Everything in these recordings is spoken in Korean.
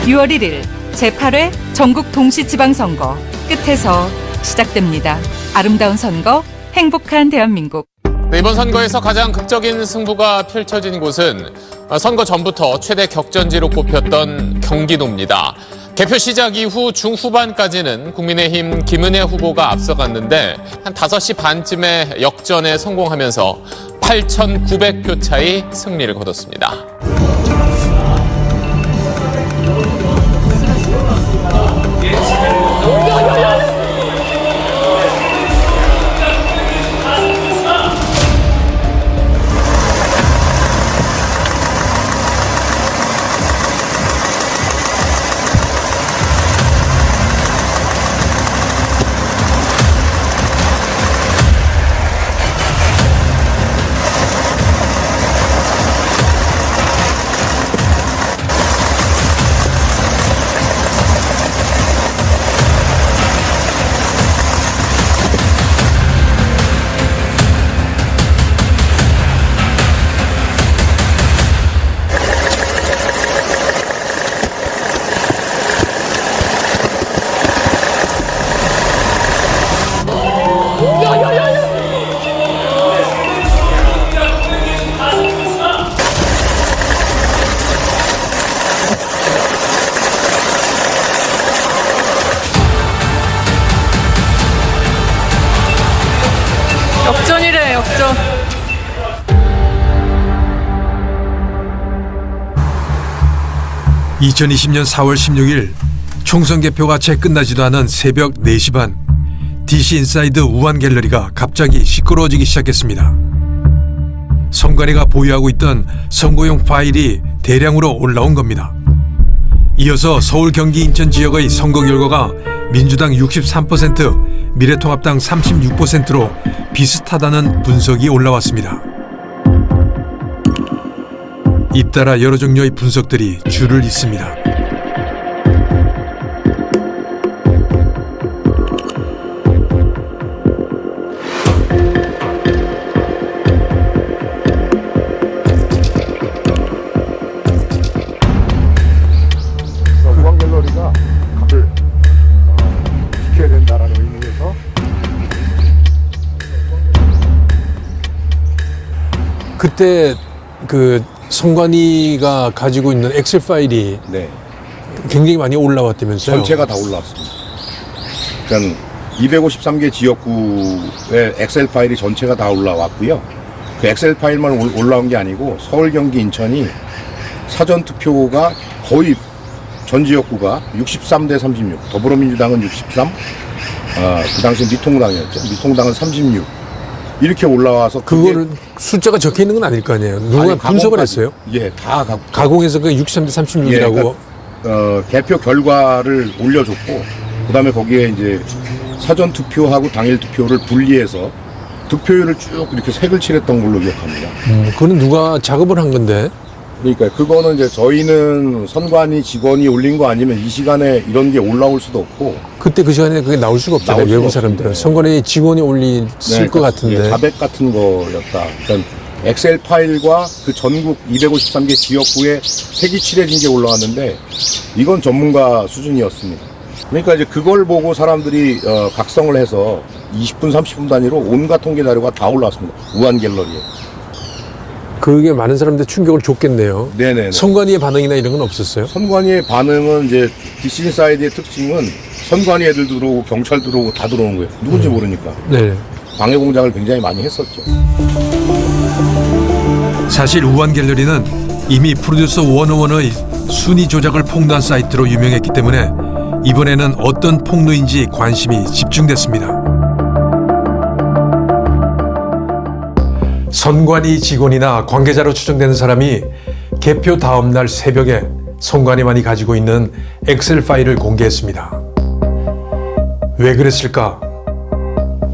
6월 1일 제8회 전국 동시지방선거 끝에서 시작됩니다. 아름다운 선거, 행복한 대한민국. 네, 이번 선거에서 가장 극적인 승부가 펼쳐진 곳은 선거 전부터 최대 격전지로 꼽혔던 경기도입니다. 개표 시작 이후 중후반까지는 국민의힘 김은혜 후보가 앞서갔는데 한 5시 반쯤에 역전에 성공하면서 8,900표 차이 승리를 거뒀습니다. 역전이래, 역전. (2020년 4월 16일) 총선 개표가 채 끝나지도 않은 새벽 4시 반, DC 인사이드 우한 갤러리가 갑자기 시끄러워지기 시작했습니다. 선관위가 보유하고 있던 선거용 파일이 대량으로 올라온 겁니다. 이어서 서울, 경기, 인천 지역의 선거 결과가 민주당 63%, 미래통합당 36%로 비슷하다는 분석이 올라왔습니다. 잇따라 여러 종류의 분석들이 줄을 잇습니다. 우한 갤러리가 값을 지켜야 된다라는 의미에서 그때 그 선관위가 가지고 있는 엑셀 파일이 네, 굉장히 많이 올라왔다면서요? 전체가 다 올라왔습니다. 그러니까 253개 지역구의 엑셀 파일이 전체가 다 올라왔고요. 그 엑셀 파일만 올라온 게 아니고 서울, 경기, 인천이 사전 투표가 거의 전 지역구가 63대 36, 더불어민주당은 63, 그 당시 미통당이었죠. 미통당은 36 이렇게 올라와서 그거를 숫자가 적혀 있는 건 아닐 거 아니에요. 누가 분석을 했어요? 예, 다 가공해서 그 63대 36이라고. 개표 결과를 올려줬고, 그다음에 거기에 이제 사전 투표하고 당일 투표를 분리해서 득표율을 쭉 이렇게 색을 칠했던 걸로 기억합니다. 그거는 누가 작업을 한 건데? 그러니까 그거는 이제 저희는 선관위 직원이 올린 거 아니면 이 시간에 이런 게 올라올 수도 없고. 그때 그 시간에 그게 나올 수가 없잖아요. 나올 수가 외부 사람들은. 없습니다. 선관위 직원이 올렸을 것 같은데. 예, 자백 같은 거였다. 그러니까 엑셀 파일과 그 전국 253개 지역구에 색이 칠해진 게 올라왔는데 이건 전문가 수준이었습니다. 그러니까 이제 그걸 보고 사람들이 각성을 해서 20분, 30분 단위로 온갖 통계 자료가 다 올라왔습니다. 우한 갤러리에. 그게 많은 사람들 충격을 줬겠네요. 네네. 선관위의 반응이나 이런 건 없었어요? 선관위의 반응은 이제 DC 인사이드의 특징은 선관위 애들 들어오고 경찰 들어오고 다 들어오는 거예요. 누군지 모르니까. 네. 방해 공작을 굉장히 많이 했었죠. 사실 우한 갤러리는 이미 프로듀서 101의 순위 조작을 폭로한 사이트로 유명했기 때문에 이번에는 어떤 폭로인지 관심이 집중됐습니다. 선관위 직원이나 관계자로 추정되는 사람이 개표 다음 날 새벽에 선관위만이 가지고 있는 엑셀 파일을 공개했습니다. 왜 그랬을까?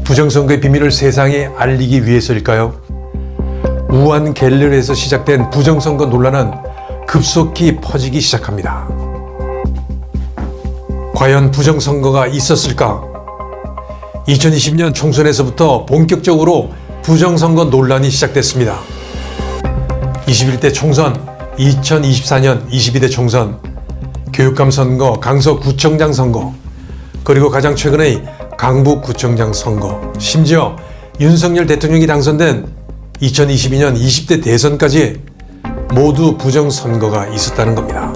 부정선거의 비밀을 세상에 알리기 위해서일까요? 우한 갤러리에서 시작된 부정선거 논란은 급속히 퍼지기 시작합니다. 과연 부정선거가 있었을까? 2020년 총선에서부터 본격적으로 부정선거 논란이 시작됐습니다. 21대 총선, 2024년 22대 총선, 교육감 선거, 강서구청장 선거, 그리고 가장 최근의 강북구청장 선거, 심지어 윤석열 대통령이 당선된 2022년 20대 대선까지 모두 부정선거가 있었다는 겁니다.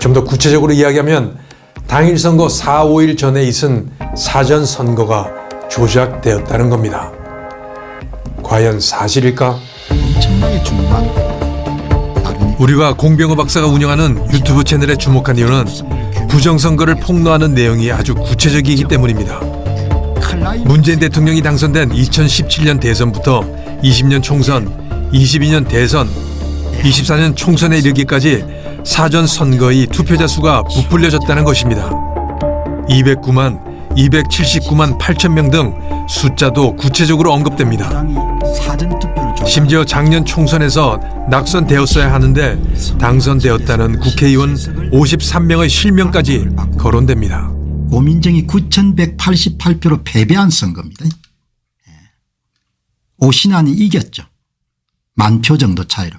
좀 더 구체적으로 이야기하면 당일 선거 4, 5일 전에 있은 사전 선거가 조작되었다는 겁니다. 과연 사실일까? 엄청나게 중요한 우리가 공병호 박사가 운영하는 유튜브 채널에 주목한 이유는 부정선거를 폭로하는 내용이 아주 구체적이기 때문입니다. 문재인 대통령이 당선된 2017년 대선부터 20년 총선, 22년 대선, 24년 총선에 이르기까지 사전 선거의 투표자 수가 부풀려졌다는 것입니다. 209만, 279만 8천 명 등 숫자도 구체적으로 언급됩니다. 심지어 작년 총선에서 낙선되었어야 하는데 당선되었다는 국회의원 53명의 실명까지 거론됩니다. 고민정이 9,188표로 패배한 선거입니다. 오신환이 이겼죠. 10,000표 정도 차이로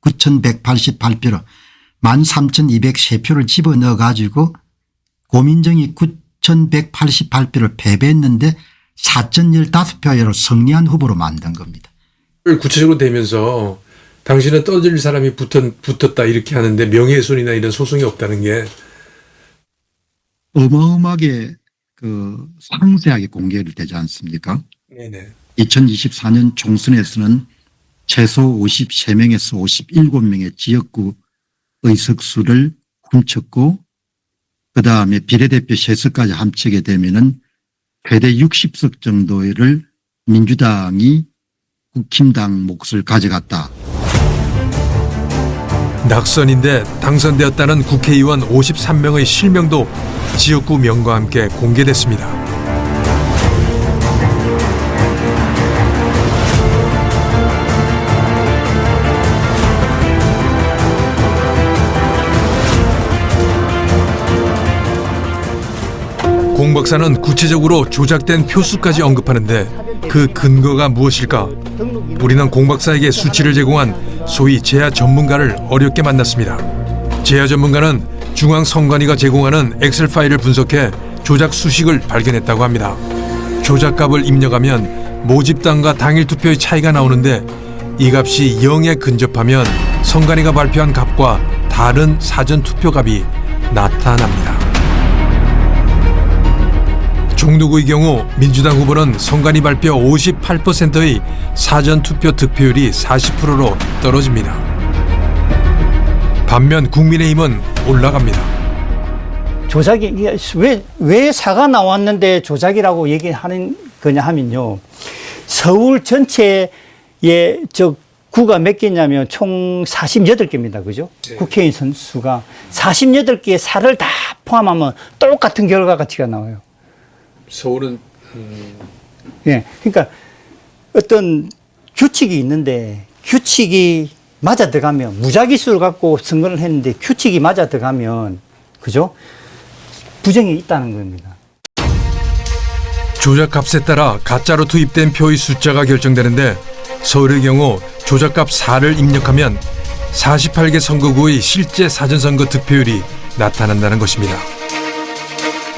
9,188표로 13,203표를 집어넣어 가지고 고민정이 9,188표를 패배했는데 4,015표로 승리한 후보로 만든 겁니다. 구체적으로 되면서 당신은 떠들 사람이 붙었다 이렇게 하는데 명예훼손이나 이런 소송이 없다는 게 어마어마하게 상세하게 공개를 되지 않습니까? 네네. 2024년 총선에서는 최소 53명에서 57명의 지역구 의석수를 훔쳤고 그다음에 비례대표 세석까지 합치게 되면은 최대 60석 정도를 민주당이 국힘당 몫을 가져갔다. 낙선인데 당선되었다는 국회의원 53명의 실명도 지역구 명과 함께 공개됐습니다. 공 박사는 구체적으로 조작된 표수까지 언급하는데 그 근거가 무엇일까? 우리는 공 박사에게 수치를 제공한 소위 재야 전문가를 어렵게 만났습니다. 재야 전문가는 중앙선관위가 제공하는 엑셀 파일을 분석해 조작 수식을 발견했다고 합니다. 조작값을 입력하면 모집당과 당일 투표의 차이가 나오는데 이 값이 0에 근접하면 선관위가 발표한 값과 다른 사전 투표값이 나타납니다. 종로구의 경우 민주당 후보는 선관위 발표 58%의 사전투표 득표율이 40%로 떨어집니다. 반면 국민의힘은 올라갑니다. 조작이 왜 사가 나왔는데 조작이라고 얘기하는 거냐 하면요. 서울 전체에 구가 몇 개냐면 총 48개입니다. 그죠? 네. 국회의원 선수가 48개의 사를 다 포함하면 똑같은 결과가 나와요. 서울은 예, 그러니까 어떤 규칙이 있는데 규칙이 맞아 들어가면 무작위수를 갖고 선거를 했는데 규칙이 맞아 들어가면 그죠? 부정이 있다는 겁니다. 조작값에 따라 가짜로 투입된 표의 숫자가 결정되는데 서울의 경우 조작값 4를 입력하면 48개 선거구의 실제 사전선거 득표율이 나타난다는 것입니다.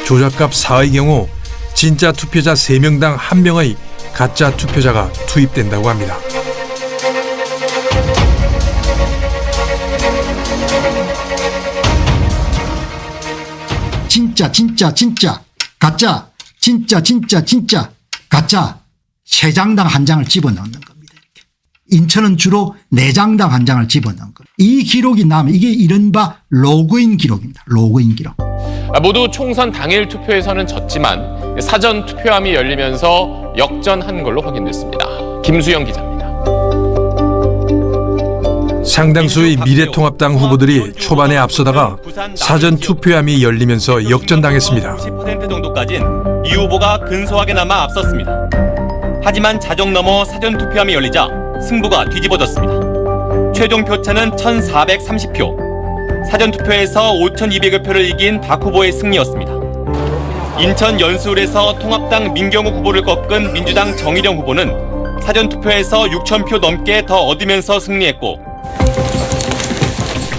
조작값 4의 경우 진짜 투표자 3명당 1명의 가짜 투표자가 투입된다고 합니다. 진짜 가짜 진짜 가짜 3장당 1장을 집어넣는 겁니다. 인천은 주로 4장당 1장을 집어넣는 거예요. 이 기록이 나면 이게 이른바 로그인 기록입니다. 로그인 기록. 모두 총선 당일 투표에서는 졌지만 사전 투표함이 열리면서 역전한 걸로 확인됐습니다. 김수영 기자입니다. 상당수의 미래통합당 후보들이 초반에 앞서다가 사전 투표함이 열리면서 역전당했습니다. 90% 정도까진 이 후보가 근소하게나마 앞섰습니다. 하지만 자정 넘어 사전 투표함이 열리자 승부가 뒤집어졌습니다. 최종 표차는 1,430표. 사전 투표에서 5,200여 표를 이긴 박 후보의 승리였습니다. 인천 연수울에서 통합당 민경욱 후보를 꺾은 민주당 정일영 후보는 사전 투표에서 6,000표 넘게 더 얻으면서 승리했고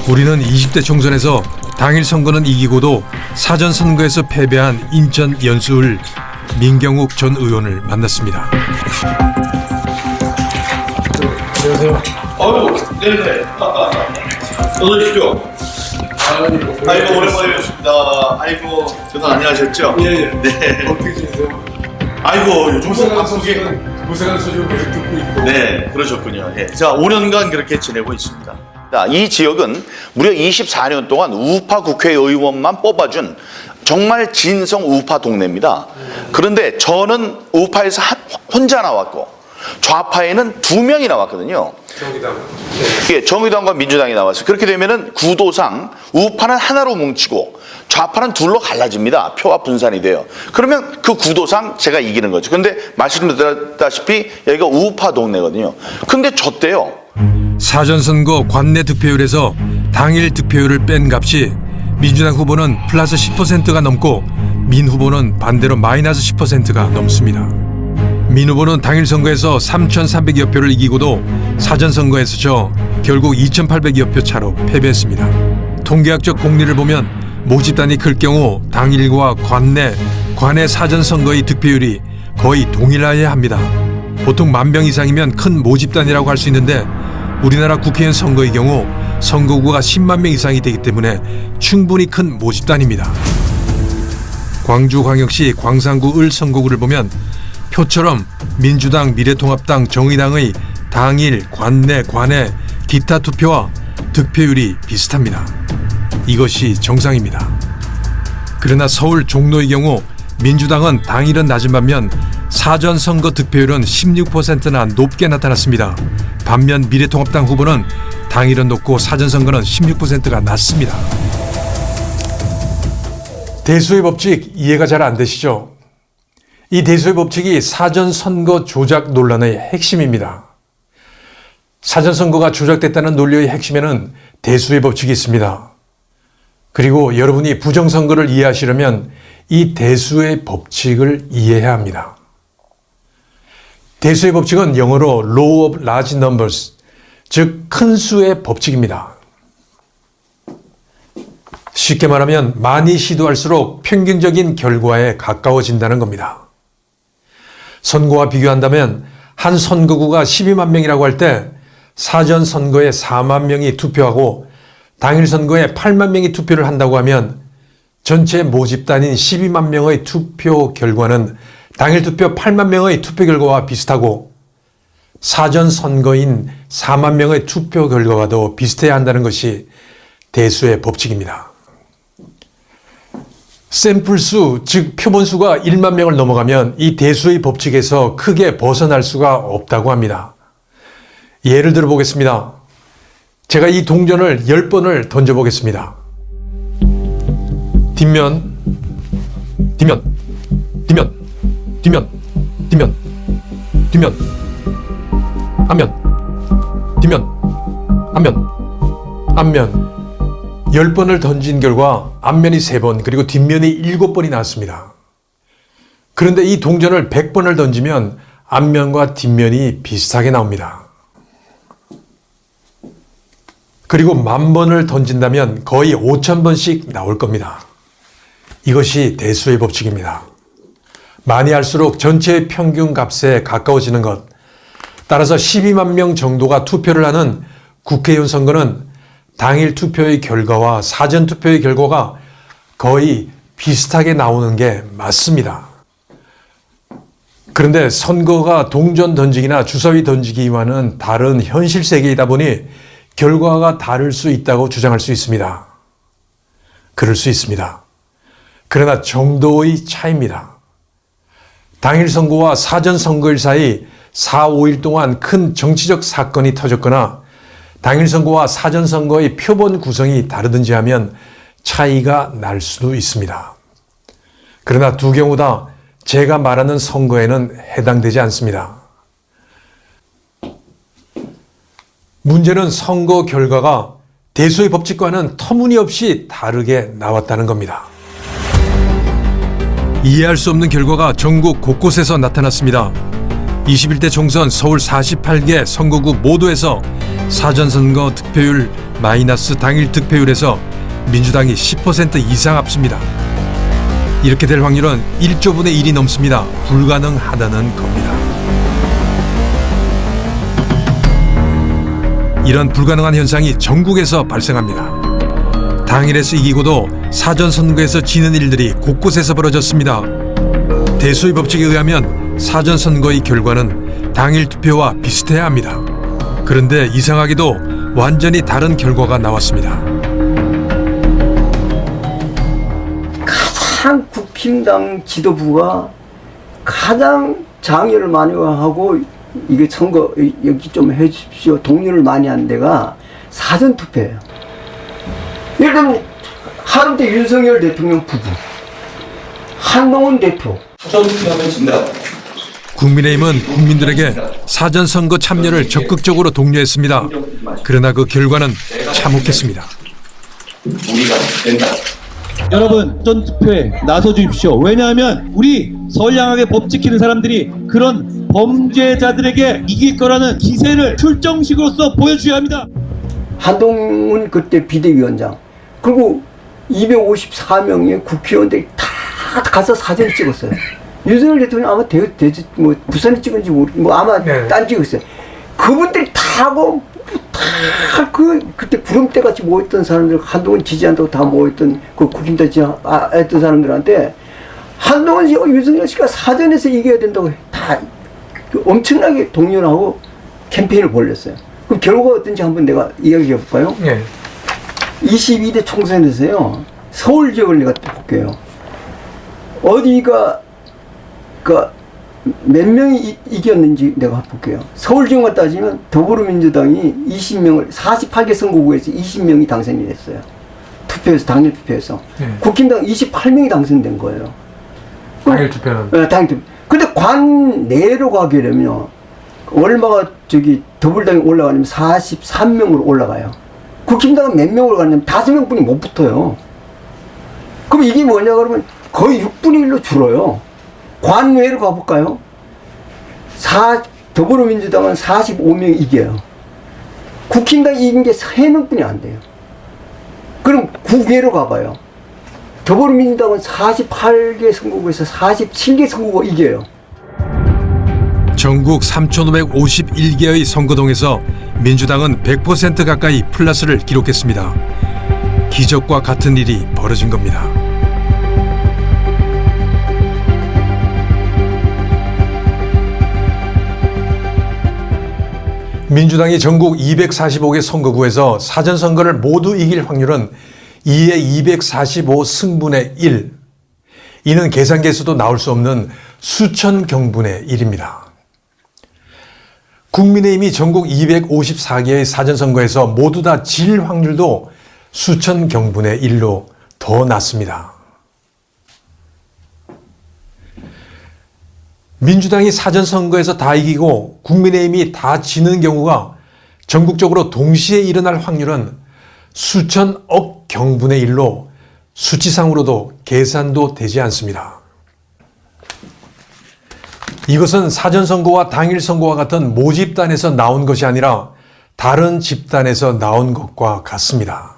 우리는 20대 총선에서 당일 선거는 이기고도 사전 선거에서 패배한 인천 연수을 민경욱 전 의원을 만났습니다. 네네. 어서 오십시오. 아이고, 오랜만에 뵙습니다. 아이고, 저는 안녕하셨죠? 예. 네. 어떻게 지내세요? 아이고, 요즘 뭐 바쁘게. 고생한 소식을 계속 듣고 있고. 네, 그러셨군요. 예. 자, 5년간 그렇게 지내고 있습니다. 자, 이 지역은 무려 24년 동안 우파 국회의원만 뽑아준 정말 진성 우파 동네입니다. 그런데 저는 우파에서 혼자 나왔고 좌파에는 2명이 나왔거든요. 예, 정의당과 민주당이 나왔어요. 그렇게 되면은 구도상 우파는 하나로 뭉치고 좌파는 둘로 갈라집니다. 표가 분산이 돼요. 그러면 그 구도상 제가 이기는 거죠. 근데 말씀드렸다시피 여기가 우파 동네거든요. 근데 졌대요. 사전선거 관내 득표율에서 당일 득표율을 뺀 값이 민주당 후보는 플러스 10%가 넘고 민 후보는 반대로 마이너스 10%가 넘습니다. 민 후보는 당일 선거에서 3,300여 표를 이기고도 사전 선거에서 져 결국 2,800여 표 차로 패배했습니다. 통계학적 공리를 보면 모집단이 클 경우 당일과 관내 사전 선거의 득표율이 거의 동일해야 합니다. 보통 10,000명 이상이면 큰 모집단이라고 할 수 있는데 우리나라 국회의원 선거의 경우 선거구가 10만 명 이상이 되기 때문에 충분히 큰 모집단입니다. 광주광역시 광산구 을 선거구를 보면 표처럼 민주당, 미래통합당, 정의당의 당일, 관내, 기타 투표와 득표율이 비슷합니다. 이것이 정상입니다. 그러나 서울 종로의 경우 민주당은 당일은 낮은 반면 사전 선거 득표율은 16%나 높게 나타났습니다. 반면 미래통합당 후보는 당일은 높고 사전 선거는 16%가 낮습니다. 대수의 법칙 이해가 잘 안 되시죠? 이 대수의 법칙이 사전 선거 조작 논란의 핵심입니다. 사전 선거가 조작됐다는 논리의 핵심에는 대수의 법칙이 있습니다. 그리고 여러분이 부정선거를 이해하시려면 이 대수의 법칙을 이해해야 합니다. 대수의 법칙은 영어로 Law of Large Numbers, 즉 큰 수의 법칙입니다. 쉽게 말하면 많이 시도할수록 평균적인 결과에 가까워진다는 겁니다. 선거와 비교한다면 한 선거구가 12만 명이라고 할 때 사전 선거에 4만 명이 투표하고 당일 선거에 8만 명이 투표를 한다고 하면 전체 모집단인 12만 명의 투표 결과는 당일 투표 8만 명의 투표 결과와 비슷하고 사전 선거인 4만 명의 투표 결과와도 비슷해야 한다는 것이 대수의 법칙입니다. 샘플수, 즉 표본수가 1만 명을 넘어가면 이 대수의 법칙에서 크게 벗어날 수가 없다고 합니다. 예를 들어 보겠습니다. 제가 이 동전을 10번을 던져보겠습니다. 뒷면, 뒷면, 뒷면, 뒷면, 뒷면, 뒷면, 앞면, 뒷면, 앞면, 앞면. 10번을 던진 결과 앞면이 3번 그리고 뒷면이 7번이 나왔습니다. 그런데 이 동전을 100번을 던지면 앞면과 뒷면이 비슷하게 나옵니다. 그리고 10,000번을 던진다면 거의 5,000번씩 나올 겁니다. 이것이 대수의 법칙입니다. 많이 할수록 전체 평균 값에 가까워지는 것. 따라서 12만 명 정도가 투표를 하는 국회의원 선거는 당일 투표의 결과와 사전 투표의 결과가 거의 비슷하게 나오는 게 맞습니다. 그런데 선거가 동전 던지기나 주사위 던지기와는 다른 현실 세계이다 보니 결과가 다를 수 있다고 주장할 수 있습니다. 그럴 수 있습니다. 그러나 정도의 차이입니다. 당일 선거와 사전 선거일 사이 4, 5일 동안 큰 정치적 사건이 터졌거나 당일 선거와 사전 선거의 표본 구성이 다르든지 하면 차이가 날 수도 있습니다. 그러나 두 경우 다 제가 말하는 선거에는 해당되지 않습니다. 문제는 선거 결과가 대수의 법칙과는 터무니없이 다르게 나왔다는 겁니다. 이해할 수 없는 결과가 전국 곳곳에서 나타났습니다. 21대 총선 서울 48개 선거구 모두에서 사전선거 득표율 마이너스 당일 득표율에서 민주당이 10% 이상 앞섭니다. 이렇게 될 확률은 1조분의 1이 넘습니다. 불가능하다는 겁니다. 이런 불가능한 현상이 전국에서 발생합니다. 당일에서 이기고도 사전선거에서 지는 일들이 곳곳에서 벌어졌습니다. 대소의 법칙에 의하면 사전선거의 결과는 당일 투표와 비슷해야 합니다. 그런데 이상하게도 완전히 다른 결과가 나왔습니다. 가장 국힘당 지도부가 가장 장애를 많이 하고 이게 선거 여기 좀 해주십시오 독려를 많이 한 데가 사전투표예요. 예를 들면 하루때 윤석열 대통령 부부, 한동훈 대표. 사전투표하면 진다. 국민의힘은 국민들에게 사전선거 참여를 적극적으로 독려했습니다. 그러나 그 결과는 참혹했습니다. 우리가 된다. 여러분 사전투표에 나서 주십시오. 왜냐하면 우리 선량하게 법 지키는 사람들이 그런 범죄자들에게 이길 거라는 기세를 출정식으로서 보여줘야 합니다. 한동훈 그때 비대위원장 그리고 254명의 국회의원들이 다 가서 사진을 찍었어요. 윤석열 대통령 아마 뭐 부산에 찍은지 모르겠고 뭐 아마 딴 찍었어요. 그분들이 다 하고 그때 구름대 같이 모였던 사람들, 한동훈 지지한다고 다 모였던 그 국힘당 지지했던 사람들한테 한동훈 씨와 윤석열 씨가 사전에서 이겨야 된다고 다 엄청나게 동료하고 캠페인을 벌였어요. 그럼 결과가 어떤지 한번 내가 이야기해 볼까요? 네. 22대 총선에서요, 서울 지역을 내가 볼게요. 어디가 몇 명이 이겼는지 내가 볼게요. 서울 지역만 따지면 더불어민주당이 20명을 48개 선거구에서 20명이 당선이 됐어요. 투표에서 당일 투표에서. 국힘당 28명이 당선된 거예요. 당일 투표는? 네, 당일 투표. 근데 관 내로 가게 되면 얼마가 더불당이 올라가냐면 43명으로 올라가요. 국힘당은 몇 명으로 가냐면 5명뿐이 못 붙어요. 그럼 이게 뭐냐 그러면 거의 6분의 1로 줄어요. 관외로 가볼까요? 더불어민주당은 45명 이겨요. 국힘당이 이긴 게 3명뿐이 안 돼요. 그럼 국외로 가봐요. 더불어민주당은 48개 선거구에서 47개 선거구가 이겨요. 전국 3,551개의 선거동에서 민주당은 100% 가까이 플러스를 기록했습니다. 기적과 같은 일이 벌어진 겁니다. 민주당이 전국 245개 선거구에서 사전선거를 모두 이길 확률은 2의 245 승분의 1. 이는 계산계에서도 나올 수 없는 수천 경분의 1입니다. 국민의힘이 전국 254개의 사전선거에서 모두 다 질 확률도 수천 경분의 1로 더 낮습니다. 민주당이 사전선거에서 다 이기고 국민의힘이 다 지는 경우가 전국적으로 동시에 일어날 확률은 수천억 경분의 1로 수치상으로도 계산도 되지 않습니다. 이것은 사전선거와 당일선거와 같은 모집단에서 나온 것이 아니라 다른 집단에서 나온 것과 같습니다.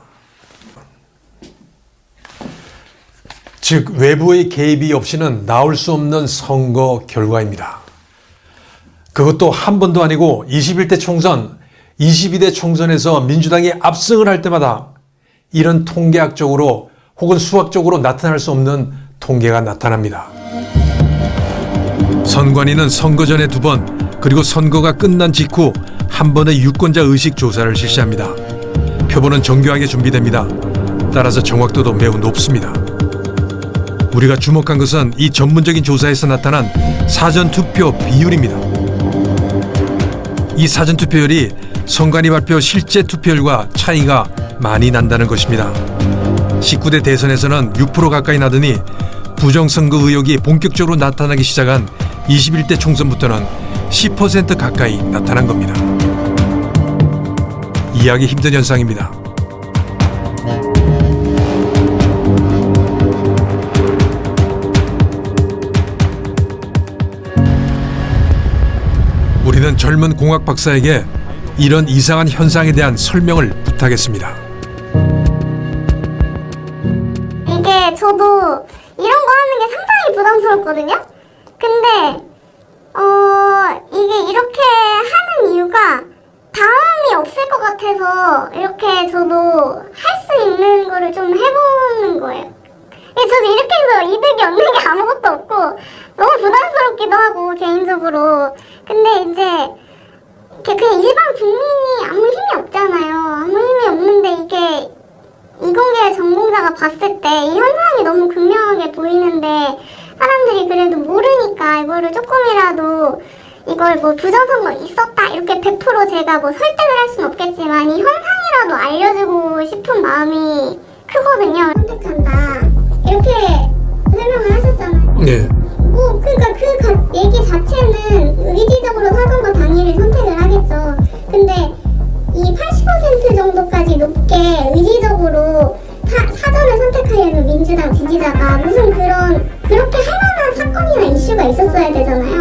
즉 외부의 개입이 없이는 나올 수 없는 선거 결과입니다. 그것도 한 번도 아니고 21대 총선, 22대 총선에서 민주당이 압승을 할 때마다 이런 통계학적으로 혹은 수학적으로 나타날 수 없는 통계가 나타납니다. 선관위는 선거 전에 2번 그리고 선거가 끝난 직후 한 번의 유권자 의식 조사를 실시합니다. 표본은 정교하게 준비됩니다. 따라서 정확도도 매우 높습니다. 우리가 주목한 것은 이 전문적인 조사에서 나타난 사전투표 비율입니다. 이 사전투표율이 선관위 발표 실제 투표율과 차이가 많이 난다는 것입니다. 19대 대선에서는 6% 가까이 나더니 부정선거 의혹이 본격적으로 나타나기 시작한 21대 총선부터는 10% 가까이 나타난 겁니다. 이해하기 힘든 현상입니다. 젊은 공학 박사에게 이런 이상한 현상에 대한 설명을 부탁했습니다. 이게 저도 이런 거 하는 게 상당히 부담스럽거든요. 근데 이게 이렇게 하는 이유가 다음이 없을 것 같아서 이렇게 저도 할 수 있는 거를 좀 해보는 거예요. 저도 이렇게 해서 이득이 없는 게 아무것도 없고 너무 부담스럽기도 하고 개인적으로. 근데 이제 그냥 일반 국민이 아무 힘이 없잖아요. 아무 힘이 없는데 이게 이공계열 전공자가 봤을 때 이 현상이 너무 극명하게 보이는데 사람들이 그래도 모르니까 이거를 조금이라도 이걸 뭐 부정선거 있었다 이렇게 100% 제가 뭐 설득을 할 수는 없겠지만 이 현상이라도 알려주고 싶은 마음이 크거든요. 선택한다 이렇게 설명을 하셨잖아요. 네. 뭐 그러니까 그 얘기 자체는 의지적으로 사전과 당일을 선택을 하겠죠. 근데 이 80% 정도까지 높게 의지적으로 사전을 선택하려는 민주당 지지자가 무슨 그렇게 할 만한 사건이나 이슈가 있었어야 되잖아요.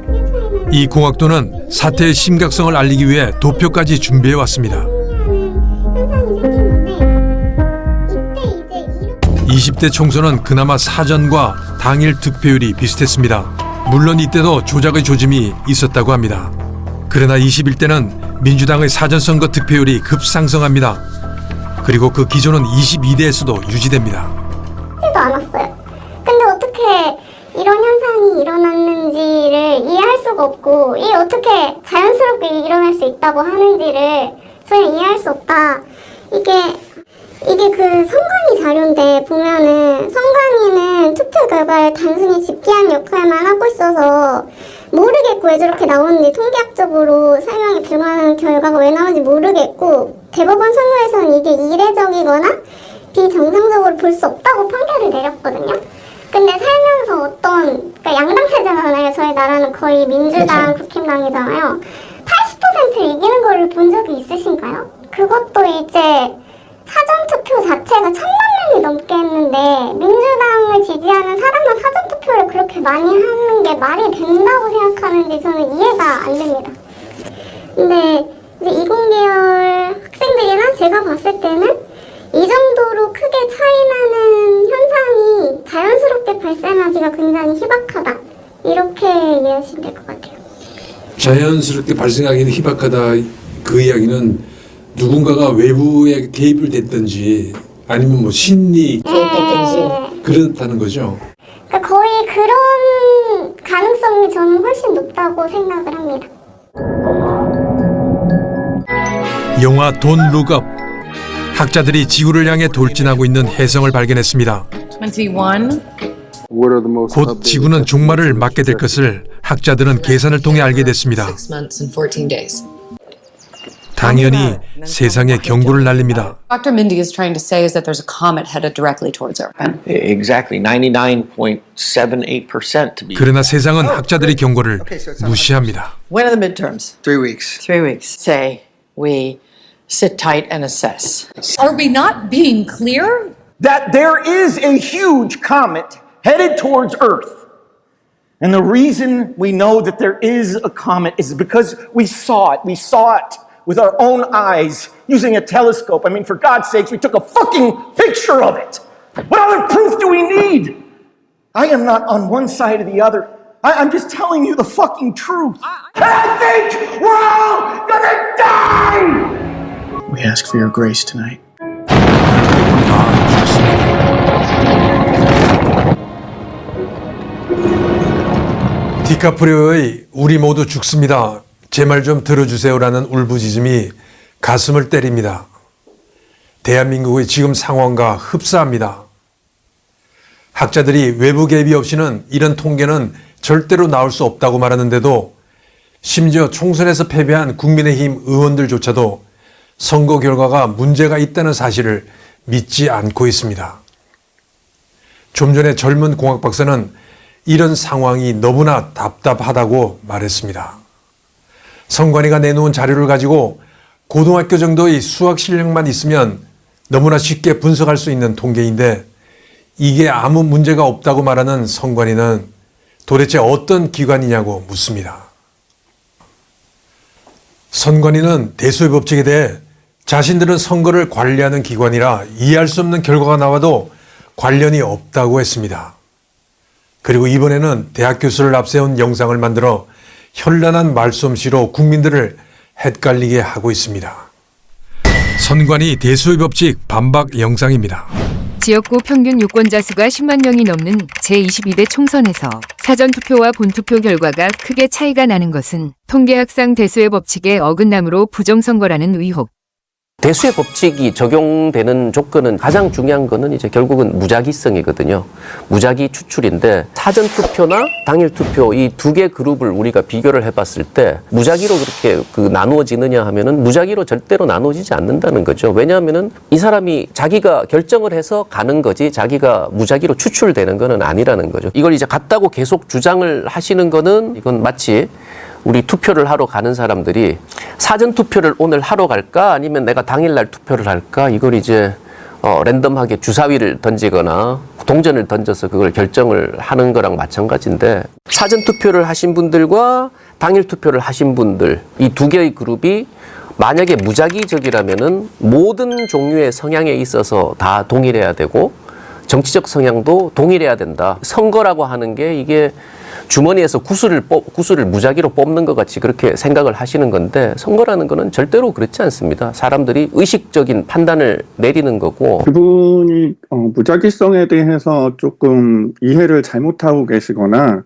그게 차이는. 이 공학도는 사태의 심각성을 알리기 위해 도표까지 준비해 왔습니다. 현상이 생긴 건데 이때 이제 20대 총선은 그나마 사전과 당일 득표율이 비슷했습니다. 물론 이때도 조작의 조짐이 있었다고 합니다. 그러나 21대는 민주당의 사전선거 득표율이 급상승합니다. 그리고 그 기조는 22대에서도 유지됩니다. 하지도 않았어요. 근데 어떻게 이런 현상이 일어났는지를 이해할 수가 없고 이게 어떻게 자연스럽게 일어날 수 있다고 하는지를 저는 이해할 수 없다. 이게 그 선관위 자료인데 보면은 선관위는 투표 결과를 단순히 집계한 역할만 하고 있어서 모르겠고 왜 저렇게 나오는지 통계학적으로 설명이 불가능한 결과가 왜 나오는지 모르겠고 대법원 선고에서는 이게 이례적이거나 비정상적으로 볼 수 없다고 판결을 내렸거든요. 근데 살면서 그러니까 양당 체제잖아요. 저희 나라는 거의 민주당, 국힘당이잖아요. 80%를 이기는 거를 본 적이 있으신가요? 그것도 이제 사전투표 자체가 1000만 명이 넘게 했는데 민주당을 지지하는 사람만 사전투표를 그렇게 많이 하는 게 말이 된다고 생각하는지 저는 이해가 안 됩니다. 근데 이제 이공계열 학생들이나 제가 봤을 때는 이 정도로 크게 차이나는 현상이 자연스럽게 발생하기가 굉장히 희박하다. 이렇게 이해하시면 될 것 같아요. 자연스럽게 발생하기는 희박하다. 그 이야기는 누군가가 외부에 개입을 됐든지 아니면 뭐 심리 그렇다는 거죠. 그러니까 거의 그런 가능성이 저는 훨씬 높다고 생각을 합니다. 영화 돈 룩업. 학자들이 지구를 향해 돌진하고 있는 혜성을 발견했습니다. 21. 곧 지구는 종말을 맞게 될 것을 학자들은 계산을 통해 알게 됐습니다. 당연히 세상에 경고를 날립니다. Dr. Mindy is trying to say is that there's a comet headed directly towards Earth. Exactly, 99.78% to be. 그러나 세상은 학자들의 경고를 무시합니다. When are the midterms? 3 weeks. 3 weeks. Say we sit tight and assess. Are we not being clear? That there is a huge comet headed towards Earth. And the reason we know that there is a comet is because we saw it. We saw it with our own eyes using a telescope. I mean, for God's sakes, we took a fucking picture of it. What other proof do we need? I am not on one side or the other. I'm just telling you the fucking truth. And I think we're all gonna die! We ask for your grace tonight. 디카프리오의 우리 모두 죽습니다. 제 말 좀 들어주세요라는 울부짖음이 가슴을 때립니다. 대한민국의 지금 상황과 흡사합니다. 학자들이 외부 개입이 없이는 이런 통계는 절대로 나올 수 없다고 말하는데도 심지어 총선에서 패배한 국민의힘 의원들조차도 선거 결과가 문제가 있다는 사실을 믿지 않고 있습니다. 좀 전에 젊은 공학 박사는 이런 상황이 너무나 답답하다고 말했습니다. 선관위가 내놓은 자료를 가지고 고등학교 정도의 수학 실력만 있으면 너무나 쉽게 분석할 수 있는 통계인데 이게 아무 문제가 없다고 말하는 선관위는 도대체 어떤 기관이냐고 묻습니다. 선관위는 대소의 법칙에 대해 자신들은 선거를 관리하는 기관이라 이해할 수 없는 결과가 나와도 관련이 없다고 했습니다. 그리고 이번에는 대학 교수를 앞세운 영상을 만들어 현란한 말솜씨로 국민들을 헷갈리게 하고 있습니다. 선관위 대소의 법칙 반박 영상입니다. 지역구 평균 유권자 수가 10만 명이 넘는 제22대 총선에서 사전투표와 본투표 결과가 크게 차이가 나는 것은 통계학상 대소의 법칙의 어긋남으로 부정선거라는 의혹. 대수의 법칙이 적용되는 조건은 가장 중요한 거는 이제 결국은 무작위성이거든요. 무작위 추출인데 사전 투표나 당일 투표 이 두 개 그룹을 우리가 비교를 해봤을 때 무작위로 그렇게 나누어지느냐 하면은 무작위로 절대로 나누어지지 않는다는 거죠. 왜냐하면은 이 사람이 자기가 결정을 해서 가는 거지 자기가 무작위로 추출되는 거는 아니라는 거죠. 이걸 이제 같다고 계속 주장을 하시는 거는 이건 마치 우리 투표를 하러 가는 사람들이 사전 투표를 오늘 하러 갈까 아니면 내가 당일날 투표를 할까 이걸 이제 랜덤하게 주사위를 던지거나 동전을 던져서 그걸 결정을 하는 거랑 마찬가지인데 사전 투표를 하신 분들과 당일 투표를 하신 분들 이 두 개의 그룹이 만약에 무작위적이라면은 모든 종류의 성향에 있어서 다 동일해야 되고 정치적 성향도 동일해야 된다. 선거라고 하는 게 이게 주머니에서 구슬을 무작위로 뽑는 것 같이 그렇게 생각을 하시는 건데 선거라는 거는 절대로 그렇지 않습니다. 사람들이 의식적인 판단을 내리는 거고. 그분이 무작위성에 대해서 조금 이해를 잘못하고 계시거나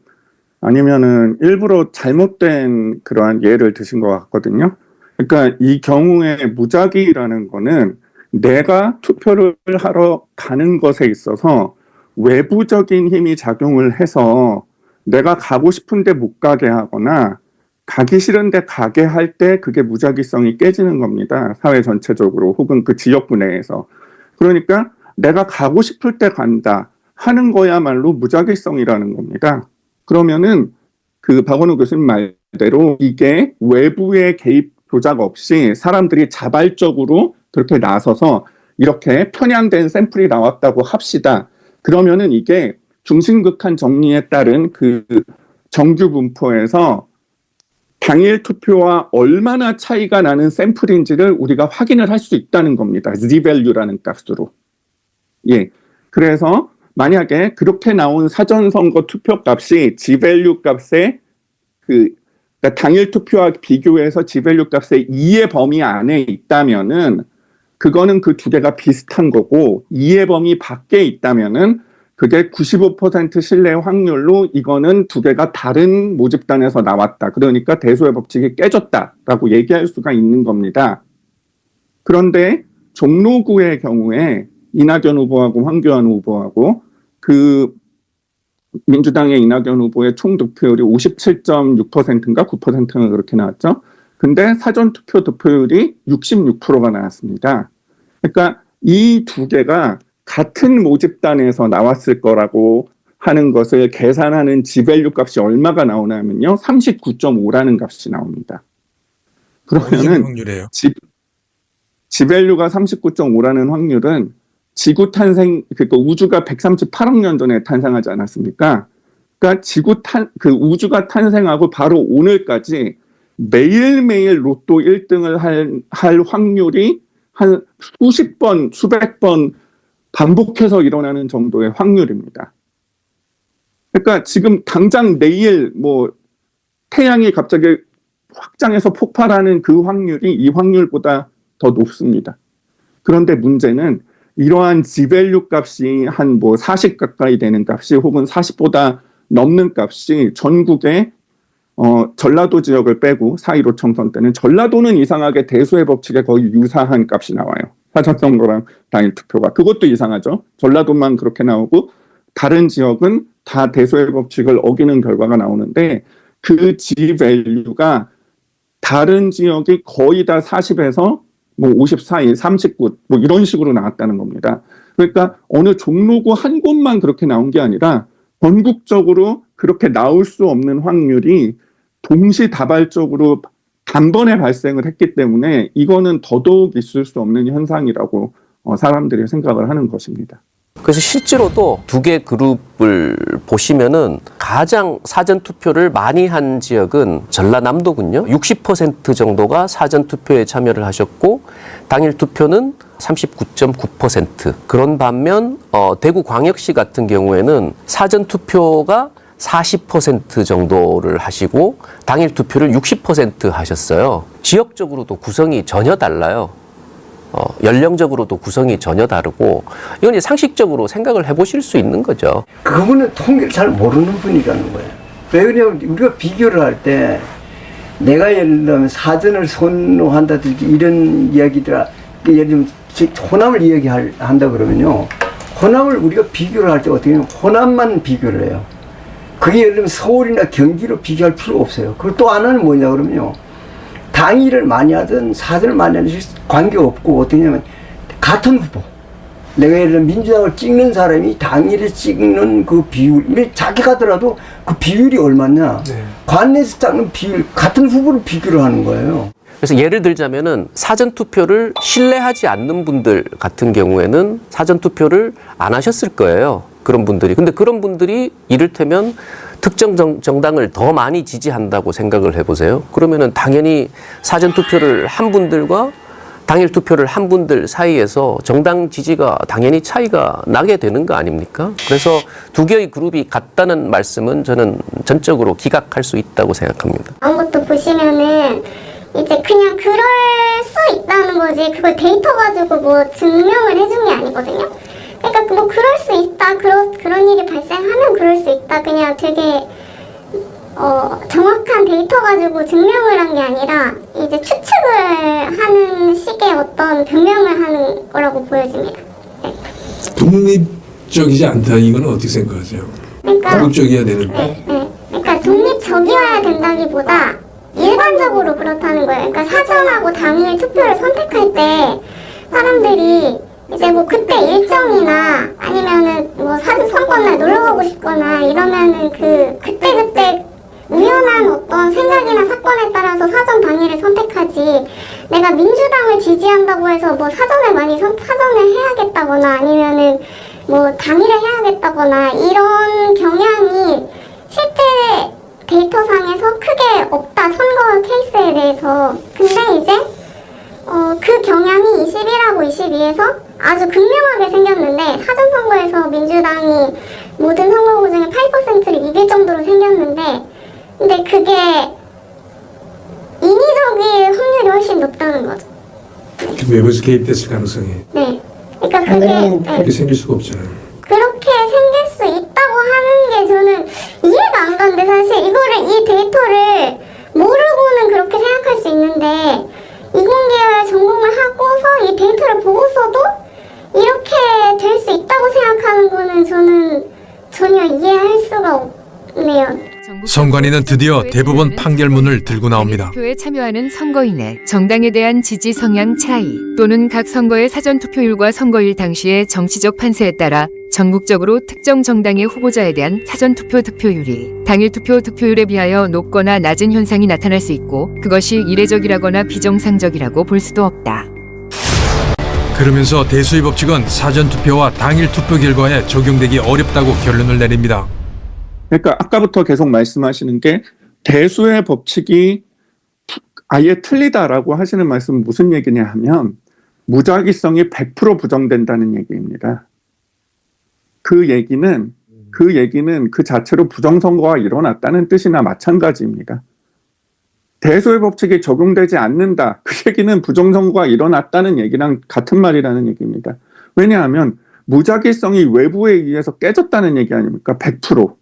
아니면은 일부러 잘못된 그러한 예를 드신 것 같거든요. 그러니까 이 경우에 무작위라는 거는 내가 투표를 하러 가는 것에 있어서 외부적인 힘이 작용을 해서 내가 가고 싶은데 못 가게 하거나 가기 싫은데 가게 할 때 그게 무작위성이 깨지는 겁니다. 사회 전체적으로 혹은 그 지역구 내에서. 그러니까 내가 가고 싶을 때 간다 하는 거야말로 무작위성이라는 겁니다. 그러면은 그 박원우 교수님 말대로 이게 외부의 개입 조작 없이 사람들이 자발적으로 그렇게 나서서 이렇게 편향된 샘플이 나왔다고 합시다. 그러면은 이게 중심극한 정리에 따른 그 정규 분포에서 당일 투표와 얼마나 차이가 나는 샘플인지를 우리가 확인을 할 수 있다는 겁니다. Z-value라는 값으로. 예. 그래서 만약에 그렇게 나온 사전선거 투표 값이 Z-value 값의 그러니까 당일 투표와 비교해서 Z-value 값의 2의 범위 안에 있다면은 그거는 그 두 개가 비슷한 거고 2의 범위 밖에 있다면은 그게 95% 신뢰 확률로 이거는 두 개가 다른 모집단에서 나왔다. 그러니까 대소의 법칙이 깨졌다라고 얘기할 수가 있는 겁니다. 그런데 종로구의 경우에 이낙연 후보하고 황교안 후보하고 그 민주당의 이낙연 후보의 총 득표율이 57.6%인가 9%가 그렇게 나왔죠. 근데 사전투표 득표율이 66%가 나왔습니다. 그러니까 이 두 개가 같은 모집단에서 나왔을 거라고 하는 것을 계산하는 지밸류 값이 얼마가 나오냐면요. 39.5라는 값이 나옵니다. 그러면은 지밸류가 39.5라는 확률은 지구 탄생, 그러니까 우주가 138억 년 전에 탄생하지 않았습니까? 그러니까 우주가 탄생하고 바로 오늘까지 매일매일 로또 1등을 할 확률이 한 수십 번, 수백 번 반복해서 일어나는 정도의 확률입니다. 그러니까 지금 당장 내일 태양이 갑자기 확장해서 폭발하는 그 확률이 이 확률보다 더 높습니다. 그런데 문제는 이러한 지밸류 값이 한 40 가까이 되는 값이 혹은 40보다 넘는 값이 전국에 전라도 지역을 빼고 4.15 총선 때는 전라도는 이상하게 대소의 법칙에 거의 유사한 값이 나와요. 사전선거랑 당일 투표가. 그것도 이상하죠. 전라도만 그렇게 나오고 다른 지역은 다 대소의 법칙을 어기는 결과가 나오는데 그 G밸류가 다른 지역이 거의 다 40에서 54일, 39 이런 식으로 나왔다는 겁니다. 그러니까 어느 종로구 한 곳만 그렇게 나온 게 아니라 전국적으로 그렇게 나올 수 없는 확률이 동시다발적으로 단번에 발생을 했기 때문에 이거는 더더욱 있을 수 없는 현상이라고 사람들이 생각을 하는 것입니다. 그래서 실제로도 두 개 그룹을 보시면은 가장 사전투표를 많이 한 지역은 전라남도군요. 60% 정도가 사전투표에 참여를 하셨고 당일투표는 39.9%. 그런 반면 대구광역시 같은 경우에는 사전투표가 40% 정도를 하시고 당일투표를 60% 하셨어요. 지역적으로도 구성이 전혀 달라요. 연령적으로도 구성이 전혀 다르고 이건 이제 상식적으로 생각을 해보실 수 있는 거죠. 그분은 통계를 잘 모르는 분이라는 거예요. 왜 그러냐면 우리가 비교를 할 때 내가 예를 들면 사전을 선호한다든지 이런 이야기들, 예를 들면 호남을 이야기한다 그러면요, 호남을 우리가 비교를 할 때 어떻게 하냐면 호남만 비교를 해요. 그게 예를 들면 서울이나 경기로 비교할 필요가 없어요. 그리고 또 하나는 뭐냐 그러면요, 당일을 많이 하든 사전을 많이 하든 관계없고 어떻게 하냐면 같은 후보, 내가 예를 들면 민주당을 찍는 사람이 당일에 찍는 그 비율, 작게 가더라도 그 비율이 얼마냐, 관내에서 잡는 비율, 같은 후보를 비교를 하는 거예요. 그래서 예를 들자면은 사전투표를 신뢰하지 않는 분들 같은 경우에는 사전투표를 안 하셨을 거예요. 그런 분들이. 근데 그런 분들이 이를테면 특정 정당을 더 많이 지지한다고 생각을 해보세요. 그러면은 당연히 사전투표를 한 분들과 당일투표를 한 분들 사이에서 정당 지지가 당연히 차이가 나게 되는 거 아닙니까? 그래서 두 개의 그룹이 같다는 말씀은 저는 전적으로 기각할 수 있다고 생각합니다. 아무것도 보시면은 이제 그냥 그럴 수 있다는 거지, 그걸 데이터 가지고 뭐 증명을 해준 게 아니거든요. 그러니까 뭐 그럴 수 있다, 그런 일이 발생하면 그럴 수 있다, 그냥 되게 정확한 데이터 가지고 증명을 한 게 아니라 이제 추측을 하는 식의 어떤 변명을 하는 거라고 보여집니다. 네. 독립적이지 않다, 이건 어떻게 생각하세요? 그러니까 독립적이어야 되는데. 그러니까 독립적이어야 된다기보다 일반적으로 그렇다는 거예요. 그러니까 사전하고 당일 투표를 선택할 때 사람들이 이제 뭐 그때 일정이나 아니면은 뭐 선거날 놀러 가고 싶거나 이러면은 그때 우연한 어떤 생각이나 사건에 따라서 사전 당일을 선택하지, 내가 민주당을 지지한다고 해서 뭐 사전을 해야겠다거나 아니면은 뭐 당일에 해야겠다거나 이런 경향이 실제 데이터상에서 크게 없다, 선거 케이스에 대해서. 근데 이제 그 경향이 21하고 22에서 아주 극명하게 생겼는데, 사전선거에서 민주당이 모든 선거구 중에 8%를 이길 정도로 생겼는데, 근데 그게 인위적일 확률이 훨씬 높다는 거죠. 외부에서 개입됐을 가능성이. 네. 그러니까 그렇게 생길 수가 없잖아요. 그렇게 생길 수 있다고 하는 게 저는 이해가 안 가는데, 사실 이 데이터를 모르고는 그렇게 생각할 수 있는데, 이공계열 전공을 하고서 이 데이터를 보고서도 이렇게 될 수 있다고 생각하는 거는 저는 전혀 이해할 수가 없네요. 선관위는 드디어 대법원 판결문을 들고 나옵니다. 투표에 참여하는 선거인의 정당에 대한 지지 성향 차이 또는 각 선거의 사전 투표율과 선거일 당시의 정치적 판세에 따라 전국적으로 특정 정당의 후보자에 대한 사전 투표 득표율이 당일 투표 득표율에 비하여 높거나 낮은 현상이 나타날 수 있고, 그것이 이례적이라거나 비정상적이라고 볼 수도 없다. 그러면서 대수의 법칙은 사전투표와 당일 투표 결과에 적용되기 어렵다고 결론을 내립니다. 그러니까 아까부터 계속 말씀하시는 게 대수의 법칙이 아예 틀리다라고 하시는 말씀은 무슨 얘기냐 하면 무작위성이 100% 부정된다는 얘기입니다. 그 얘기는 그 자체로 부정선거가 일어났다는 뜻이나 마찬가지입니다. 대수의 법칙이 적용되지 않는다. 그 얘기는 부정선거가 일어났다는 얘기랑 같은 말이라는 얘기입니다. 왜냐하면 무작위성이 외부에 의해서 깨졌다는 얘기 아닙니까? 100%.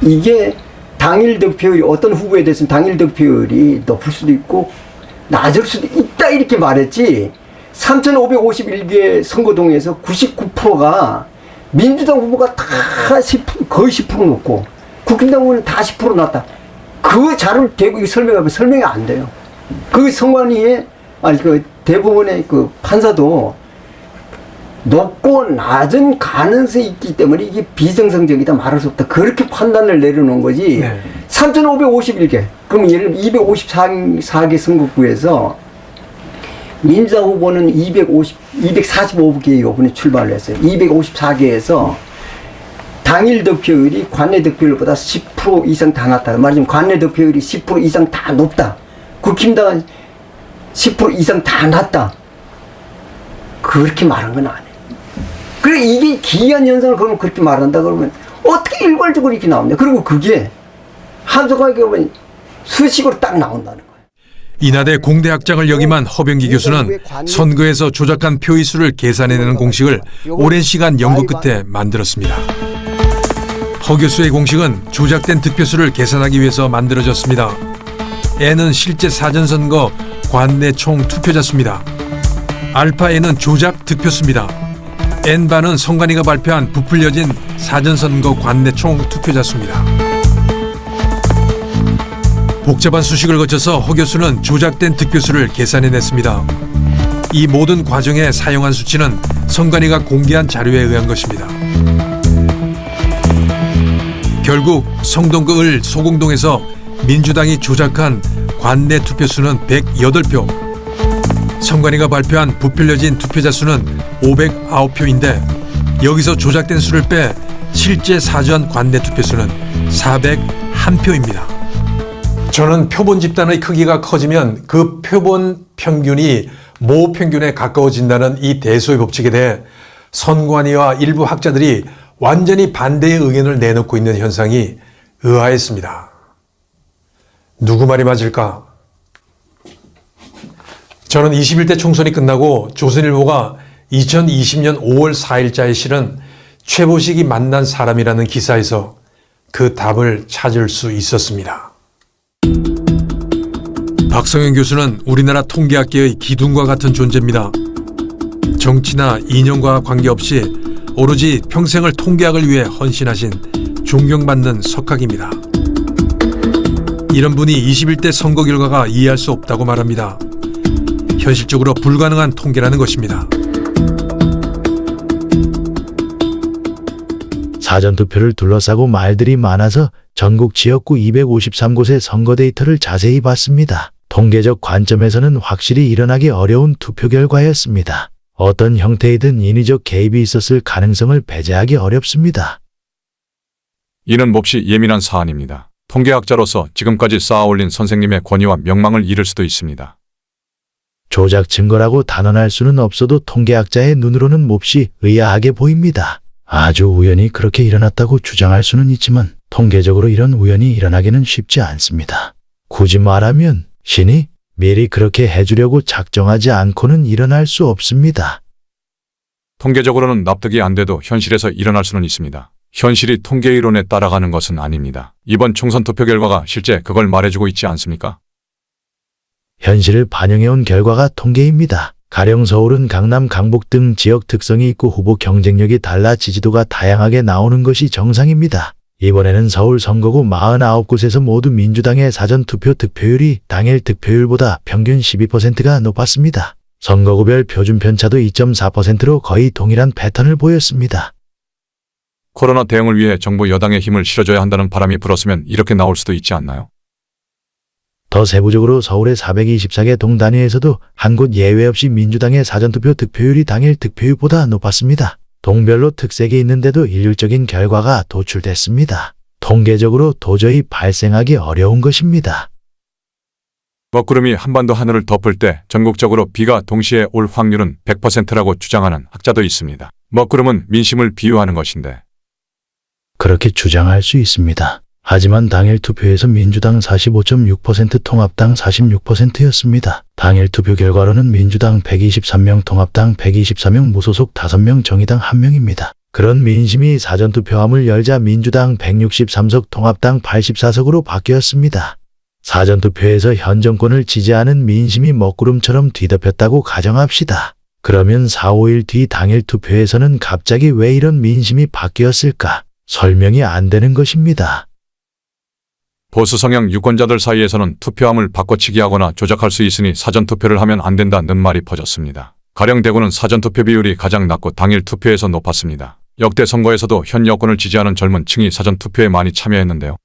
이게 당일 득표율이, 어떤 후보에 대해서는 당일 득표율이 높을 수도 있고 낮을 수도 있다 이렇게 말했지, 3,551개 선거동에서 99%가 민주당 후보가 다 거의 10% 놓고 국힘당 후보는 다 10% 났다. 그 자료를 대고 설명하면 설명이 안 돼요. 그 선관위의, 그 대법원의 그 판사도 높고 낮은 가능성이 있기 때문에 이게 비정상적이다, 말할 수 없다, 그렇게 판단을 내려놓은 거지. 네. 3,551개, 그럼 예를 들면 254개 선거구에서 민주당 후보는 245개 요번에 출마를 했어요. 254개에서 당일 득표율이 관내 득표율보다 10% 이상 다 낮다. 말하자면 관내 득표율이 10% 이상 다 높다. 국힘당은 10% 이상 다 낮다. 그렇게 말한 건 아니에요. 그래, 이게 기이한 현상을 그러면 그렇게 말한다 그러면 어떻게 일괄적으로 이렇게 나오냐. 그리고 그게 한석하게 보면 수식으로 딱 나온다는 거예요. 인하대 공대학장을 역임한 허병기 교수는 선거에서 조작한 표의 수를 계산해내는 공식을 오랜 시간 연구 끝에 만들었습니다. 허 교수의 공식은 조작된 득표수를 계산하기 위해서 만들어졌습니다. N은 실제 사전선거 관내 총 투표자 수입니다. 알파 N은 조작 득표수입니다. N반은 선관위가 발표한 부풀려진 사전선거 관내 총 투표자 수입니다. 복잡한 수식을 거쳐서 허 교수는 조작된 득표수를 계산해냈습니다. 이 모든 과정에 사용한 수치는 선관위가 공개한 자료에 의한 것입니다. 결국 성동구 을 소공동에서 민주당이 조작한 관내 투표수는 108표, 선관위가 발표한 부풀려진 투표자 수는 509표인데 여기서 조작된 수를 빼 실제 사전 관내 투표수는 401표입니다. 저는 표본 집단의 크기가 커지면 그 표본 평균이 모 평균에 가까워진다는 이 대소의 법칙에 대해 선관위와 일부 학자들이 완전히 반대의 의견을 내놓고 있는 현상이 의아했습니다. 누구 말이 맞을까? 저는 21대 총선이 끝나고 조선일보가 2020년 5월 4일자에 실은 최보식이 만난 사람이라는 기사에서 그 답을 찾을 수 있었습니다. 박성현 교수는 우리나라 통계학계의 기둥과 같은 존재입니다. 정치나 이념과 관계없이 오로지 평생을 통계학을 위해 헌신하신 존경받는 석학입니다. 이런 분이 21대 선거 결과가 이해할 수 없다고 말합니다. 현실적으로 불가능한 통계라는 것입니다. 사전투표를 둘러싸고 말들이 많아서 전국 지역구 253곳의 선거 데이터를 자세히 봤습니다. 통계적 관점에서는 확실히 일어나기 어려운 투표 결과였습니다. 어떤 형태이든 인위적 개입이 있었을 가능성을 배제하기 어렵습니다. 이는 몹시 예민한 사안입니다. 통계학자로서 지금까지 쌓아올린 선생님의 권위와 명망을 잃을 수도 있습니다. 조작 증거라고 단언할 수는 없어도 통계학자의 눈으로는 몹시 의아하게 보입니다. 아주 우연히 그렇게 일어났다고 주장할 수는 있지만 통계적으로 이런 우연이 일어나기는 쉽지 않습니다. 굳이 말하면 신이 미리 그렇게 해주려고 작정하지 않고는 일어날 수 없습니다. 통계적으로는 납득이 안 돼도 현실에서 일어날 수는 있습니다. 현실이 통계 이론에 따라가는 것은 아닙니다. 이번 총선 투표 결과가 실제 그걸 말해주고 있지 않습니까? 현실을 반영해온 결과가 통계입니다. 가령 서울은 강남, 강북 등 지역 특성이 있고 후보 경쟁력이 달라 지지도가 다양하게 나오는 것이 정상입니다. 이번에는 서울 선거구 49곳에서 모두 민주당의 사전투표 득표율이 당일 득표율보다 평균 12%가 높았습니다. 선거구별 표준 편차도 2.4%로 거의 동일한 패턴을 보였습니다. 코로나 대응을 위해 정부 여당의 힘을 실어줘야 한다는 바람이 불었으면 이렇게 나올 수도 있지 않나요? 더 세부적으로 서울의 424개 동단위에서도 한 곳 예외 없이 민주당의 사전투표 득표율이 당일 득표율보다 높았습니다. 동별로 특색이 있는데도 일률적인 결과가 도출됐습니다. 통계적으로 도저히 발생하기 어려운 것입니다. 먹구름이 한반도 하늘을 덮을 때 전국적으로 비가 동시에 올 확률은 100%라고 주장하는 학자도 있습니다. 먹구름은 민심을 비유하는 것인데. 그렇게 주장할 수 있습니다. 하지만 당일 투표에서 민주당 45.6%, 통합당 46%였습니다. 당일 투표 결과로는 민주당 123명, 통합당 124명, 무소속 5명, 정의당 1명입니다. 그런 민심이 사전투표함을 열자 민주당 163석, 통합당 84석으로 바뀌었습니다. 사전투표에서 현 정권을 지지하는 민심이 먹구름처럼 뒤덮였다고 가정합시다. 그러면 4, 5일 뒤 당일 투표에서는 갑자기 왜 이런 민심이 바뀌었을까? 설명이 안 되는 것입니다. 보수 성향 유권자들 사이에서는 투표함을 바꿔치기하거나 조작할 수 있으니 사전투표를 하면 안 된다는 말이 퍼졌습니다. 가령 대구는 사전투표 비율이 가장 낮고 당일 투표에서 높았습니다. 역대 선거에서도 현 여권을 지지하는 젊은 층이 사전투표에 많이 참여했는데요.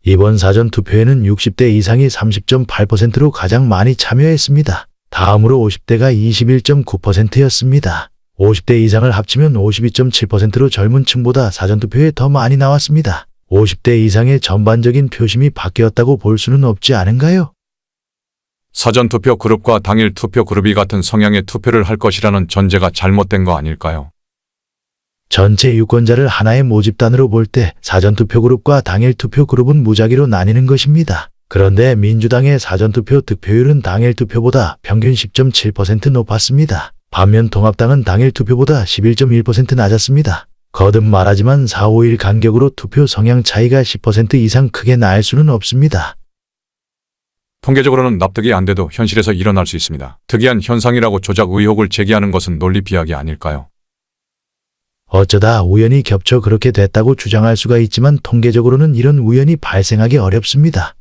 이번 사전투표에는 60대 이상이 30.8%로 가장 많이 참여했습니다. 다음으로 50대가 21.9%였습니다. 50대 이상을 합치면 52.7%로 젊은 층보다 사전투표에 더 많이 나왔습니다. 50대 이상의 전반적인 표심이 바뀌었다고 볼 수는 없지 않은가요? 사전투표 그룹과 당일 투표 그룹이 같은 성향의 투표를 할 것이라는 전제가 잘못된 거 아닐까요? 전체 유권자를 하나의 모집단으로 볼 때 사전투표 그룹과 당일 투표 그룹은 무작위로 나뉘는 것입니다. 그런데 민주당의 사전투표 득표율은 당일 투표보다 평균 10.7% 높았습니다. 반면 통합당은 당일 투표보다 11.1% 낮았습니다. 거듭 말하지만 4-5일 간격으로 투표 성향 차이가 10% 이상 크게 날 수는 없습니다. 통계적으로는 납득이 안 돼도 현실에서 일어날 수 있습니다. 특이한 현상이라고 조작 의혹을 제기하는 것은 논리 비약이 아닐까요? 어쩌다 우연히 겹쳐 그렇게 됐다고 주장할 수가 있지만 통계적으로는 이런 우연이 발생하기 어렵습니다.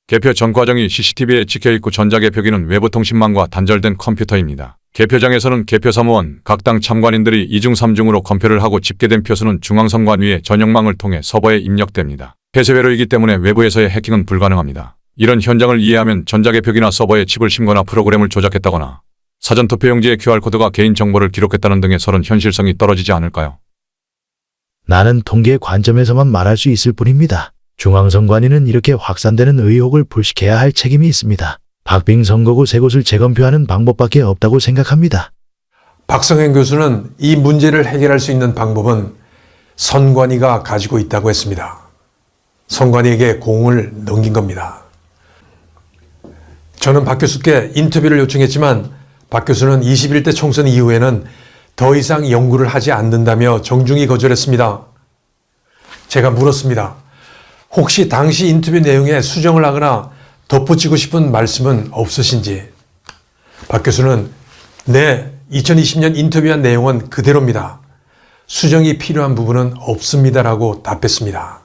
개표 전 과정이 CCTV에 찍혀있고 전자개표기는 외부통신망과 단절된 컴퓨터입니다. 개표장에서는 개표사무원, 각 당 참관인들이 2중 3중으로 검표를 하고 집계된 표수는 중앙선관위의 전용망을 통해 서버에 입력됩니다. 폐쇄회로이기 때문에 외부에서의 해킹은 불가능합니다. 이런 현장을 이해하면 전자개표기나 서버에 칩을 심거나 프로그램을 조작했다거나 사전투표용지의 QR코드가 개인정보를 기록했다는 등의 설은 현실성이 떨어지지 않을까요? 나는 통계 관점에서만 말할 수 있을 뿐입니다. 중앙선관위는 이렇게 확산되는 의혹을 불식해야 할 책임이 있습니다. 박빙 선거구 세 곳을 재검표하는 방법밖에 없다고 생각합니다. 박성현 교수는 이 문제를 해결할 수 있는 방법은 선관위가 가지고 있다고 했습니다. 선관위에게 공을 넘긴 겁니다. 저는 박 교수께 인터뷰를 요청했지만 박 교수는 21대 총선 이후에는 더 이상 연구를 하지 않는다며 정중히 거절했습니다. 제가 물었습니다. 혹시 당시 인터뷰 내용에 수정을 하거나 덧붙이고 싶은 말씀은 없으신지? 박 교수는 네, 2020년 인터뷰한 내용은 그대로입니다. 수정이 필요한 부분은 없습니다라고 답했습니다.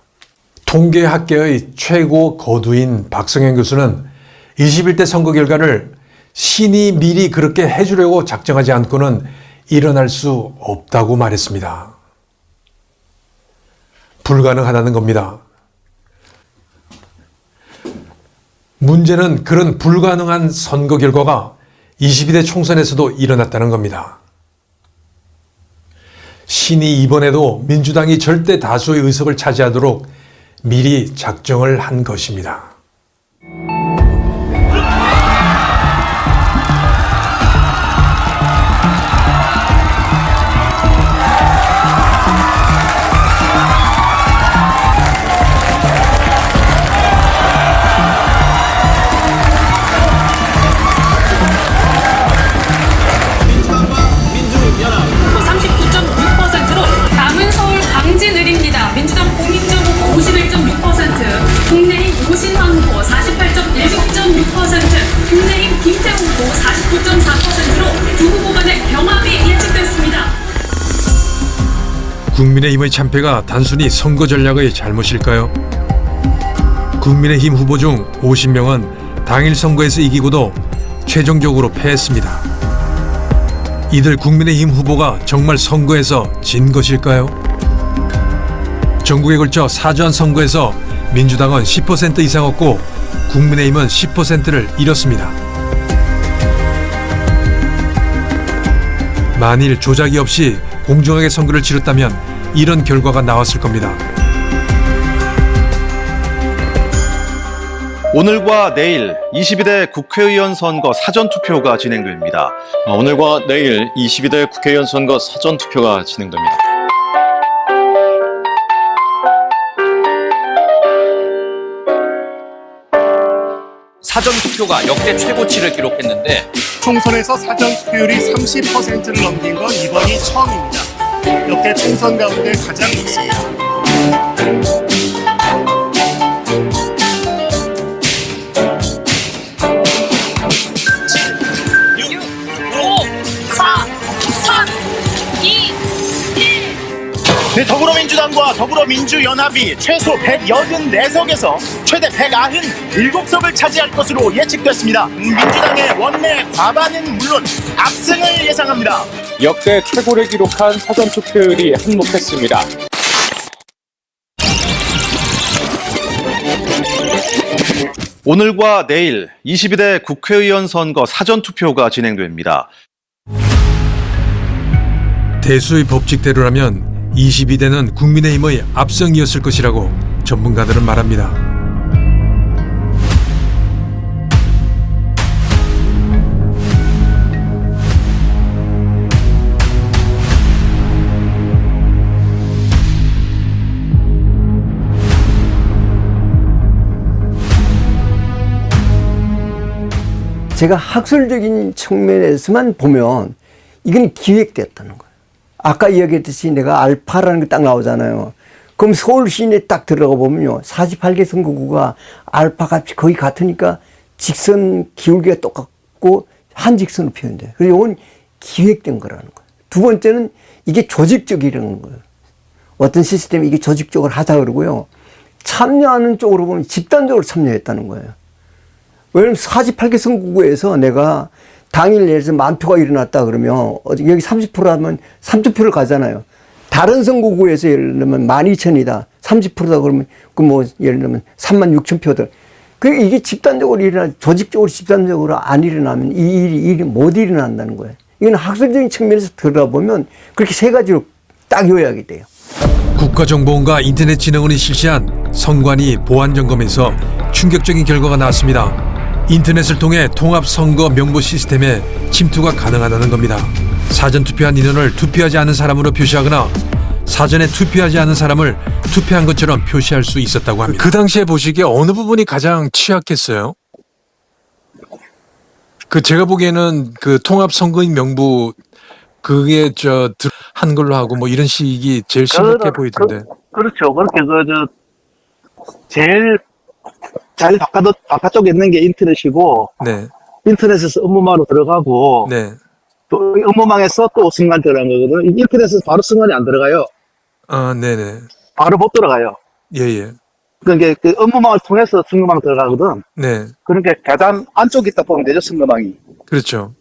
통계학계의 최고 거두인 박성현 교수는 21대 선거 결과를 신이 미리 그렇게 해주려고 작정하지 않고는 일어날 수 없다고 말했습니다. 불가능하다는 겁니다. 문제는 그런 불가능한 선거 결과가 22대 총선에서도 일어났다는 겁니다. 신이 이번에도 민주당이 절대 다수의 의석을 차지하도록 미리 작정을 한 것입니다. 국민의힘의 참패가 단순히 선거 전략의 잘못일까요? 국민의힘 후보 중 50명은 당일 선거에서 이기고도 최종적으로 패했습니다. 이들 국민의힘 후보가 정말 선거에서 진 것일까요? 전국에 걸쳐 사전 선거에서 민주당은 10% 이상 얻고 국민의힘은 10%를 잃었습니다. 만일 조작이 없이 공정하게 선거를 치렀다면 이런 결과가 나왔을 겁니다. 오늘과 내일 22대 국회의원 선거 사전투표가 진행됩니다. 오늘과 내일 22대 국회의원 선거 사전투표가 진행됩니다. 사전투표가 역대 최고치를 기록했는데 총선에서 사전투표율이 30%를 넘긴 건 이번이 처음입니다. 역대 총선 가운데 가장 높습니다. 6, 5, 4, 3, 2, 1. 네, 더불어민주당과 더불어민주연합이 최소 184석에서 최대 197석을 차지할 것으로 예측됐습니다. 민주당의 원내 과반은 물론 압승을 예상합니다. 역대 최고를 기록한 사전투표율이 한몫했습니다. 오늘과 내일 22대 국회의원 선거 사전투표가 진행됩니다. 대수의 법칙대로라면 22대는 국민의힘의 압승이었을 것이라고 전문가들은 말합니다. 제가 학술적인 측면에서만 보면 이건 기획됐다는 거예요. 아까 이야기했듯이 내가 알파라는 게 딱 나오잖아요. 그럼 서울 시내 딱 들어가 보면요. 48개 선거구가 알파 값이 거의 같으니까 직선 기울기가 똑같고 한 직선으로 표현돼요. 그래서 이건 기획된 거라는 거예요. 두 번째는 이게 조직적이라는 거예요. 어떤 시스템이 이게 조직적으로 하자 그러고요. 참여하는 쪽으로 보면 집단적으로 참여했다는 거예요. 왜냐면 48개 선거구에서 내가 당일 예를 들어서 10,000표가 일어났다 그러면 여기 30%라면 30표를 가잖아요. 다른 선거구에서 예를 들면 12,000이다. 30%다 그러면 그 뭐 예를 들면 36,000표들. 그 이게 집단적으로 조직적으로 집단적으로 안 일어나면 이 일이 못 일어난다는 거예요. 이건 학술적인 측면에서 들어보면 그렇게 세 가지로 딱 요약이 돼요. 국가정보원과 인터넷진흥원이 실시한 선관위 보안점검에서 충격적인 결과가 나왔습니다. 인터넷을 통해 통합선거 명부 시스템에 침투가 가능하다는 겁니다. 사전투표한 인원을 투표하지 않은 사람으로 표시하거나 사전에 투표하지 않은 사람을 투표한 것처럼 표시할 수 있었다고 합니다. 그 당시에 보시기에 어느 부분이 가장 취약했어요? 제가 보기에는 그 통합선거인 명부 그게 한글로 하고 뭐 이런 식이 제일 심각해 보이던데. 그렇죠. 그렇게 제일 바깥쪽에 있는 게 인터넷이고, 네. 인터넷에서 업무망으로 들어가고, 네. 또 업무망에서 또 승관 들어간 거거든. 인터넷에서 바로 승관이 안 들어가요. 아, 네네. 바로 못 들어가요. 예예. 그러니까 그 업무망을 통해서 승관망 들어가거든. 네. 그러니까 가장 안쪽에 있다 보면 되죠, 승관망이. 그렇죠.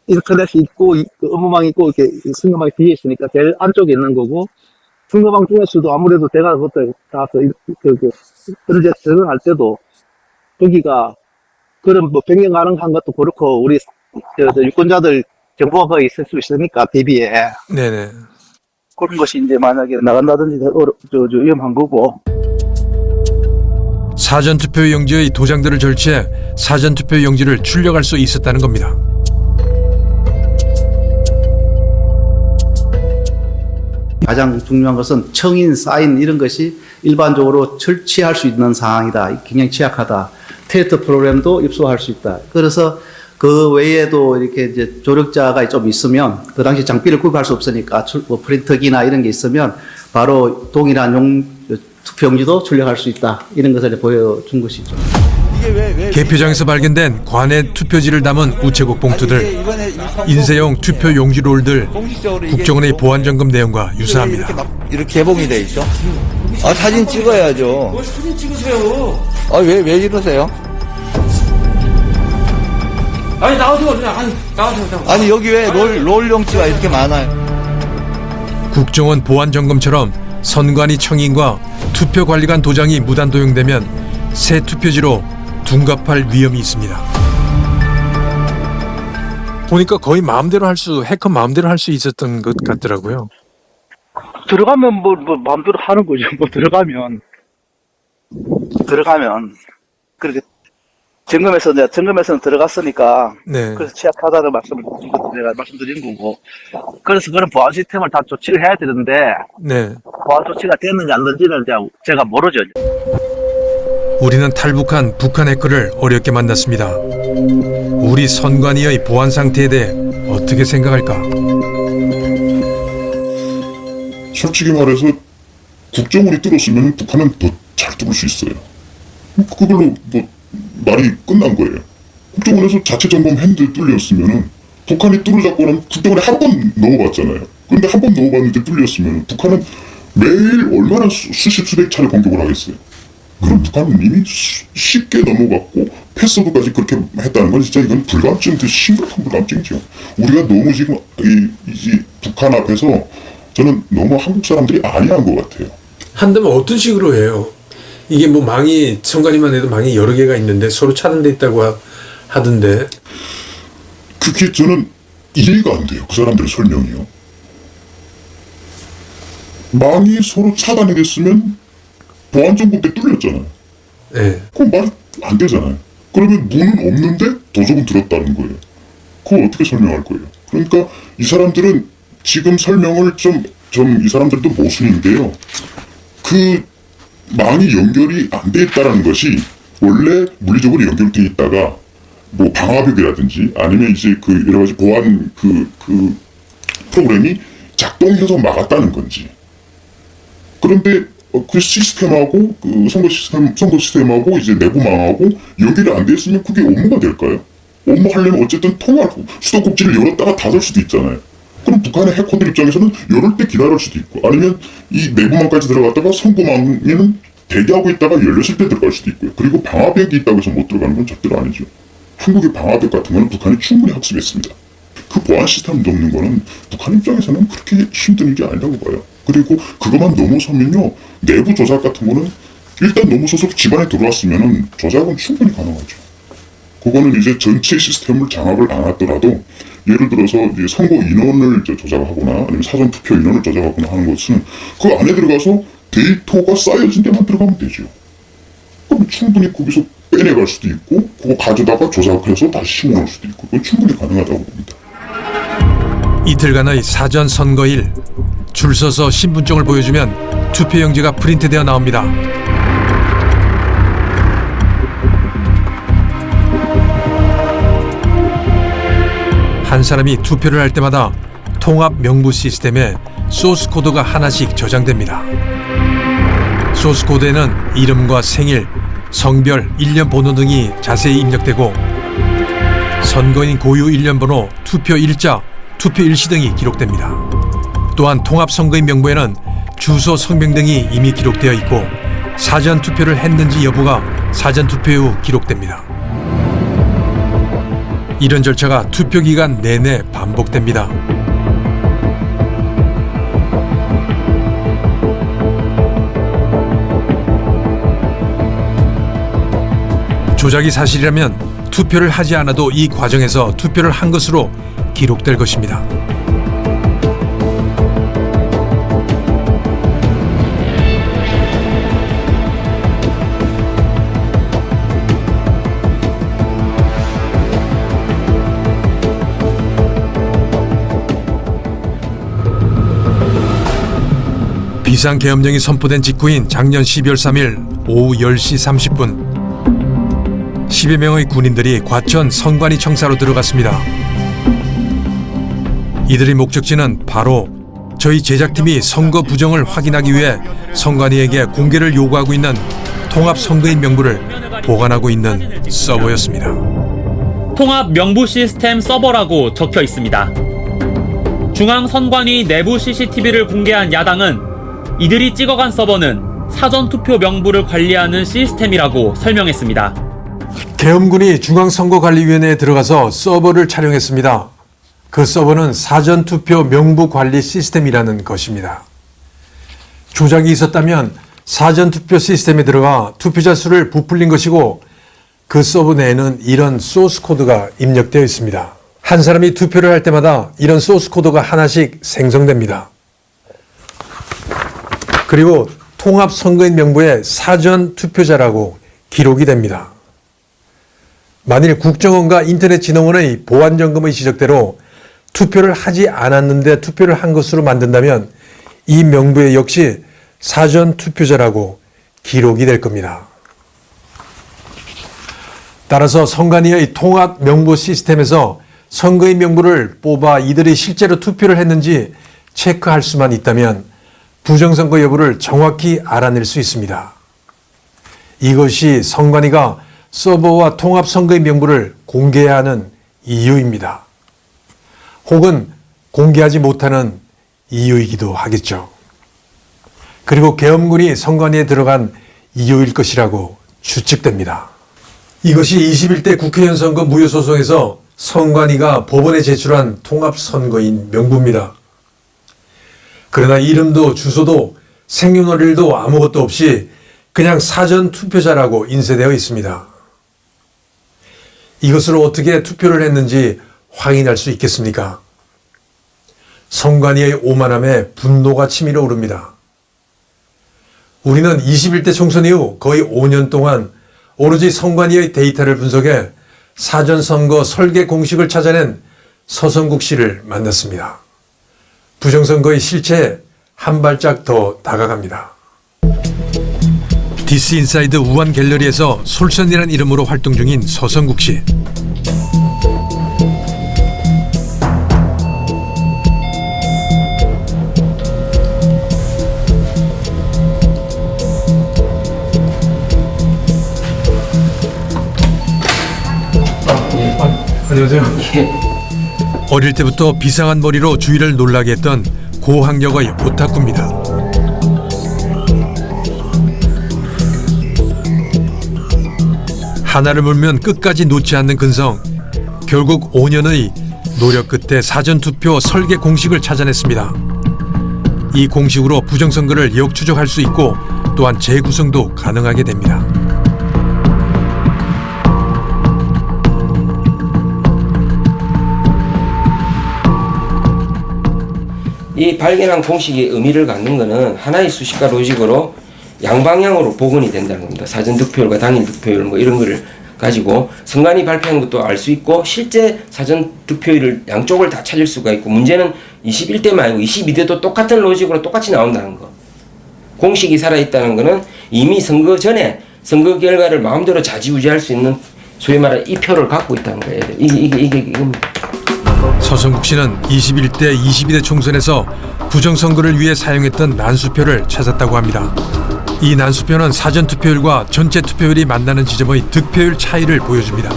인터넷이 있고, 그 업무망이 있고, 이렇게 승관망이 뒤에 있으니까 제일 안쪽에 있는 거고, 승관망 중에서도 아무래도 제가 그때 가서 그런데 적응할 때도 거기가 그런 뭐 변경 가능한 것도 그렇고 우리 유권자들 정보가 거의 있을 수 있으니까 대비에 네네. 그런 것이 이제 만약에 나간다든지 위험한 거고. 사전투표 용지의 도장들을 절취해 사전투표 용지를 출력할 수 있었다는 겁니다. 가장 중요한 것은 청인, 사인 이런 것이 일반적으로 철취할 수 있는 상황이다. 굉장히 취약하다. 테스트 프로그램도 입수할 수 있다. 그래서 그 외에도 이렇게 이제 조력자가 좀 있으면 그 당시 장비를 구입할 수 없으니까 뭐 프린터기나 이런 게 있으면 바로 동일한 투표용지도 출력할 수 있다. 이런 것을 보여준 것이죠. 개표장에서 발견된 관내 투표지를 담은 우체국 봉투들, 인쇄용 투표 용지 롤들, 국정원의 보안점검 내용과 유사합니다. 이렇게 개봉이 돼 있죠? 사진 찍어야죠. 사진 찍으세요. 왜 이러세요? 아니 나오세요. 나오세요. 아니 여기 왜 롤 용지가 이렇게 많아요? 국정원 보안점검처럼 선관위 청인과 투표관리관 도장이 무단 도용되면 새 투표지로 둔갑할 위험이 있습니다. 보니까 거의 해커 마음대로 할 수 있었던 것 같더라고요. 들어가면 뭐 마음대로 하는 거죠. 뭐 들어가면 그렇게 점검에서는 들어갔으니까 네. 그래서 취약하다는 내가 말씀드린 거고, 그래서 그런 보안 시스템을 다 조치를 해야 되는데 네. 보안 조치가 됐는지 안 됐는지는 제가 모르죠. 우리는 탈북한 북한 해커를 어렵게 만났습니다. 우리 선관위의 보안 상태에 대해 어떻게 생각할까? 솔직히 말해서 국정원이 뚫었으면 북한은 더 잘 뚫을 수 있어요. 그걸로 뭐 말이 끝난 거예요. 국정원에서 자체 점검 핸들 뚫렸으면은 북한이 뚫으자고는 국정원에 한 번 넣어봤잖아요. 그런데 한 번 넣어봤는데 뚫렸으면 북한은 매일 얼마나 수십 수백 차례 공격을 하겠어요. 그럼 북한은 이미 쉽게 넘어갔고 패스워드까지 그렇게 했다는 건 진짜 이건 불감증인데 심각한 불감증이죠. 우리가 너무 지금 이 북한 앞에서 저는 너무 한국 사람들이 안이한 것 같아요. 한다면 어떤 식으로 해요? 이게 뭐 망이 선관위만 해도 망이 여러 개가 있는데 서로 차단돼 있다고 하던데. 그게 저는 이해가 안 돼요. 그 사람들의 설명이요. 망이 서로 차단이 됐으면 보안정보 때 뚫렸잖아요. 네. 그럼 말 안 되잖아요. 그러면 문은 없는데 도적은 들었다는 거예요. 그걸 어떻게 설명할 거예요? 그러니까 이 사람들은 지금 설명을 이 사람들도 모순인 게요. 그 망이 연결이 안 돼 있다라는 것이 원래 물리적으로 연결돼 있다가 뭐 방화벽이라든지 아니면 이제 그 여러 가지 보안 그 프로그램이 작동해서 막았다는 건지. 그런데 그 시스템하고 그 선거 시스템하고 이제 내부망하고 연결이 안 돼 있으면 그게 업무가 될까요? 업무하려면 어쨌든 수도꼭지를 열었다가 닫을 수도 있잖아요. 그럼 북한의 해커들 입장에서는 열을 때 기다릴 수도 있고 아니면 이 내부망까지 들어갔다가 선거망에는 대기하고 있다가 열렸을 때 들어갈 수도 있고요. 그리고 방화벽이 있다고 해서 못 들어가는 건 절대로 아니죠. 한국의 방화벽 같은 거는 북한이 충분히 학습했습니다. 그 보안 시스템 넘는 거는 북한 입장에서는 그렇게 힘든 일이 아니라고 봐요. 그리고 그것만 넘어서면요. 내부 조작 같은 거는 일단 넘어서서 집안에 들어왔으면은 조작은 충분히 가능하죠. 그거는 이제 전체 시스템을 장악을 안 하더라도 예를 들어서 이제 선거 인원을 이제 조작하거나 아니면 사전 투표 인원을 조작하거나 하는 것은 그 안에 들어가서 데이터가 쌓여진 데만 들어가면 되죠. 그럼 충분히 거기서 빼내갈 수도 있고 그거 가져다가 조작해서 다시 심어놓을 수도 있고 그건 충분히 가능하다고 봅니다. 이틀간의 사전 선거일 줄 서서 신분증을 보여주면 투표용지가 프린트되어 나옵니다. 한 사람이 투표를 할 때마다 통합 명부 시스템에 소스 코드가 하나씩 저장됩니다. 소스 코드에는 이름과 생일, 성별, 일련 번호 등이 자세히 입력되고 선거인 고유 일련 번호, 투표 일자, 투표 일시 등이 기록됩니다. 또한 통합 선거인 명부에는 주소, 성명 등이 이미 기록되어 있고 사전 투표를 했는지 여부가 사전 투표 후 기록됩니다. 이런 절차가 투표 기간 내내 반복됩니다. 조작이 사실이라면 투표를 하지 않아도 이 과정에서 투표를 한 것으로 기록될 것입니다. 비상계엄령이 선포된 직후인 작년 12월 3일 오후 10시 30분 10여 명의 군인들이 과천 선관위 청사로 들어갔습니다. 이들의 목적지는 바로 저희 제작팀이 선거 부정을 확인하기 위해 선관위에게 공개를 요구하고 있는 통합선거인 명부를 보관하고 있는 서버였습니다. 통합 명부 시스템 서버라고 적혀 있습니다. 중앙선관위 내부 CCTV를 공개한 야당은 이들이 찍어간 서버는 사전투표 명부를 관리하는 시스템이라고 설명했습니다. 계엄군이 중앙선거관리위원회에 들어가서 서버를 촬영했습니다. 그 서버는 사전투표 명부 관리 시스템이라는 것입니다. 조작이 있었다면 사전투표 시스템에 들어가 투표자 수를 부풀린 것이고 그 서버 내에는 이런 소스 코드가 입력되어 있습니다. 한 사람이 투표를 할 때마다 이런 소스 코드가 하나씩 생성됩니다. 그리고 통합선거인 명부에 사전투표자라고 기록이 됩니다. 만일 국정원과 인터넷진흥원의 보안점검의 지적대로 투표를 하지 않았는데 투표를 한 것으로 만든다면 이 명부에 역시 사전투표자라고 기록이 될 겁니다. 따라서 선관위의 통합 명부 시스템에서 선거인 명부를 뽑아 이들이 실제로 투표를 했는지 체크할 수만 있다면 부정선거 여부를 정확히 알아낼 수 있습니다. 이것이 선관위가 서버와 통합선거인 명부를 공개해야 하는 이유입니다. 혹은 공개하지 못하는 이유이기도 하겠죠. 그리고 계엄군이 선관위에 들어간 이유일 것이라고 추측됩니다. 이것이 21대 국회의원 선거 무효소송에서 선관위가 법원에 제출한 통합선거인 명부입니다. 그러나 이름도 주소도 생년월일도 아무것도 없이 그냥 사전 투표자라고 인쇄되어 있습니다. 이것으로 어떻게 투표를 했는지 확인할 수 있겠습니까? 선관위의 오만함에 분노가 치밀어 오릅니다. 우리는 21대 총선 이후 거의 5년 동안 오로지 선관위의 데이터를 분석해 사전선거 설계 공식을 찾아낸 서성국 씨를 만났습니다. 부정선거의 실체에 한 발짝 더 다가갑니다. 디스인사이드 우한 갤러리에서 솔선이라는 이름으로 활동 중인 서성국 씨. 안녕하세요. 어릴 때부터 비상한 머리로 주위를 놀라게 했던 고학력의 오타쿠입니다. 하나를 물면 끝까지 놓지 않는 근성. 결국 5년의 노력 끝에 사전투표 설계 공식을 찾아냈습니다. 이 공식으로 부정선거를 역추적할 수 있고 또한 재구성도 가능하게 됩니다. 이 발견한 공식의 의미를 갖는 것은 하나의 수식과 로직으로 양방향으로 복원이 된다는 겁니다. 사전투표율과 당일투표율 뭐 이런 거를 가지고 선관위 발표한 것도 알 수 있고 실제 사전투표율을 양쪽을 다 찾을 수가 있고 문제는 21대만 아니고 22대도 똑같은 로직으로 똑같이 나온다는 거. 공식이 살아있다는 것은 이미 선거 전에 선거 결과를 마음대로 좌지우지할 수 있는 소위 말하는 이 표를 갖고 있다는 거예요. 이겁니다. 서성국 씨는 21대, 22대 총선에서 부정선거를 위해 사용했던 난수표를 찾았다고 합니다. 이 난수표는 사전투표율과 전체 투표율이 만나는 지점의 득표율 차이를 보여줍니다.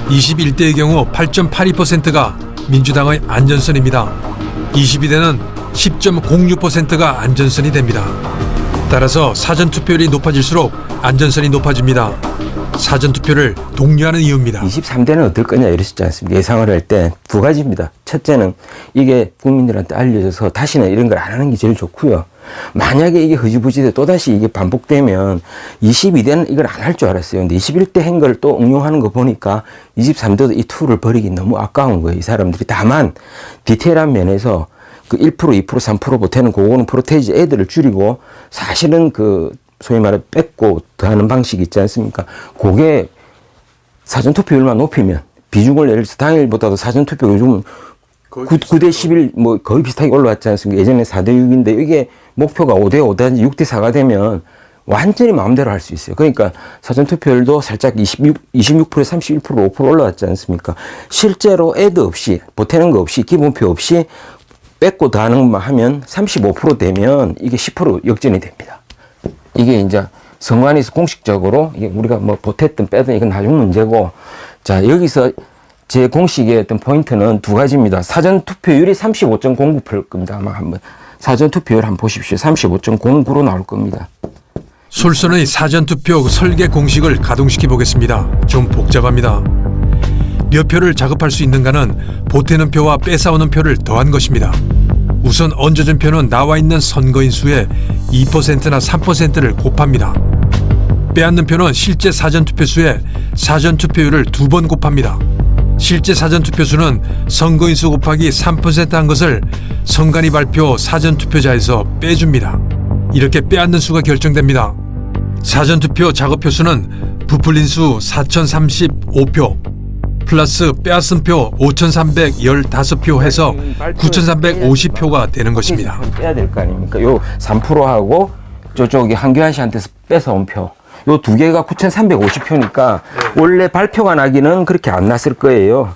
21대의 경우 8.82%가 민주당의 안전선입니다. 22대는 10.06%가 안전선이 됩니다. 따라서 사전투표율이 높아질수록 안전선이 높아집니다. 사전투표를 독려하는 이유입니다. 23대는 어떨 거냐 이러셨지 않습니까? 예상을 할 때 두 가지입니다. 첫째는 이게 국민들한테 알려져서 다시는 이런 걸 안 하는 게 제일 좋고요. 만약에 이게 흐지부지돼 또다시 이게 반복되면 22대는 이걸 안 할 줄 알았어요. 근데 21대 한 걸 또 응용하는 거 보니까 23대도 이 툴을 버리긴 너무 아까운 거예요. 이 사람들이. 다만 디테일한 면에서 그 1%, 2%, 3% 보태는 그거는 프로테이지 애들을 줄이고 사실은 그 소위 말해 뺏고 더하는 방식이 있지 않습니까? 그게 사전투표율만 높이면 비중을 예를 들어서 당일보다도 사전투표 요즘 9대 11 뭐 거의 비슷하게 올라왔지 않습니까? 예전에 4대 6인데 이게 목표가 5대 5대 6대 4가 되면 완전히 마음대로 할 수 있어요. 그러니까 사전투표율도 살짝 26%, 31%, 5% 올라왔지 않습니까? 실제로 애드 없이 보태는 거 없이 기본표 없이 뺏고 더하는 것만 하면 35% 되면 이게 10% 역전이 됩니다. 이게 이제 선관위에서 공식적으로 이게 우리가 뭐 보탰든 빼든 이건 나중 문제고, 자 여기서 제 공식의 어떤 포인트는 두 가지입니다. 사전투표율이 35.09%일 겁니다. 아마 한번 사전투표율 한번 보십시오. 35.09로 나올 겁니다. 솔선의 사전투표 설계 공식을 가동시켜 보겠습니다. 좀 복잡합니다. 몇 표를 작업할 수 있는가는 보태는 표와 뺏어오는 표를 더한 것입니다. 우선 얹어진 표는 나와 있는 선거인 수의 2%나 3%를 곱합니다. 빼앗는 표는 실제 사전투표 수의 사전투표율을 2번 곱합니다. 실제 사전투표 수는 선거인 수 곱하기 3%한 것을 선관위 발표 사전투표자에서 빼줍니다. 이렇게 빼앗는 수가 결정됩니다. 사전투표 작업표 수는 부풀린 수 4,035표 플러스 빼앗은 표 5,315표 해서 9,350표가 되는 것입니다. 빼야 될 거 아닙니까? 요 3%하고 저쪽이 한교안 씨한테서 뺏어온 표. 요 두 개가 9,350표니까 원래 발표가 나기는 그렇게 안 났을 거예요.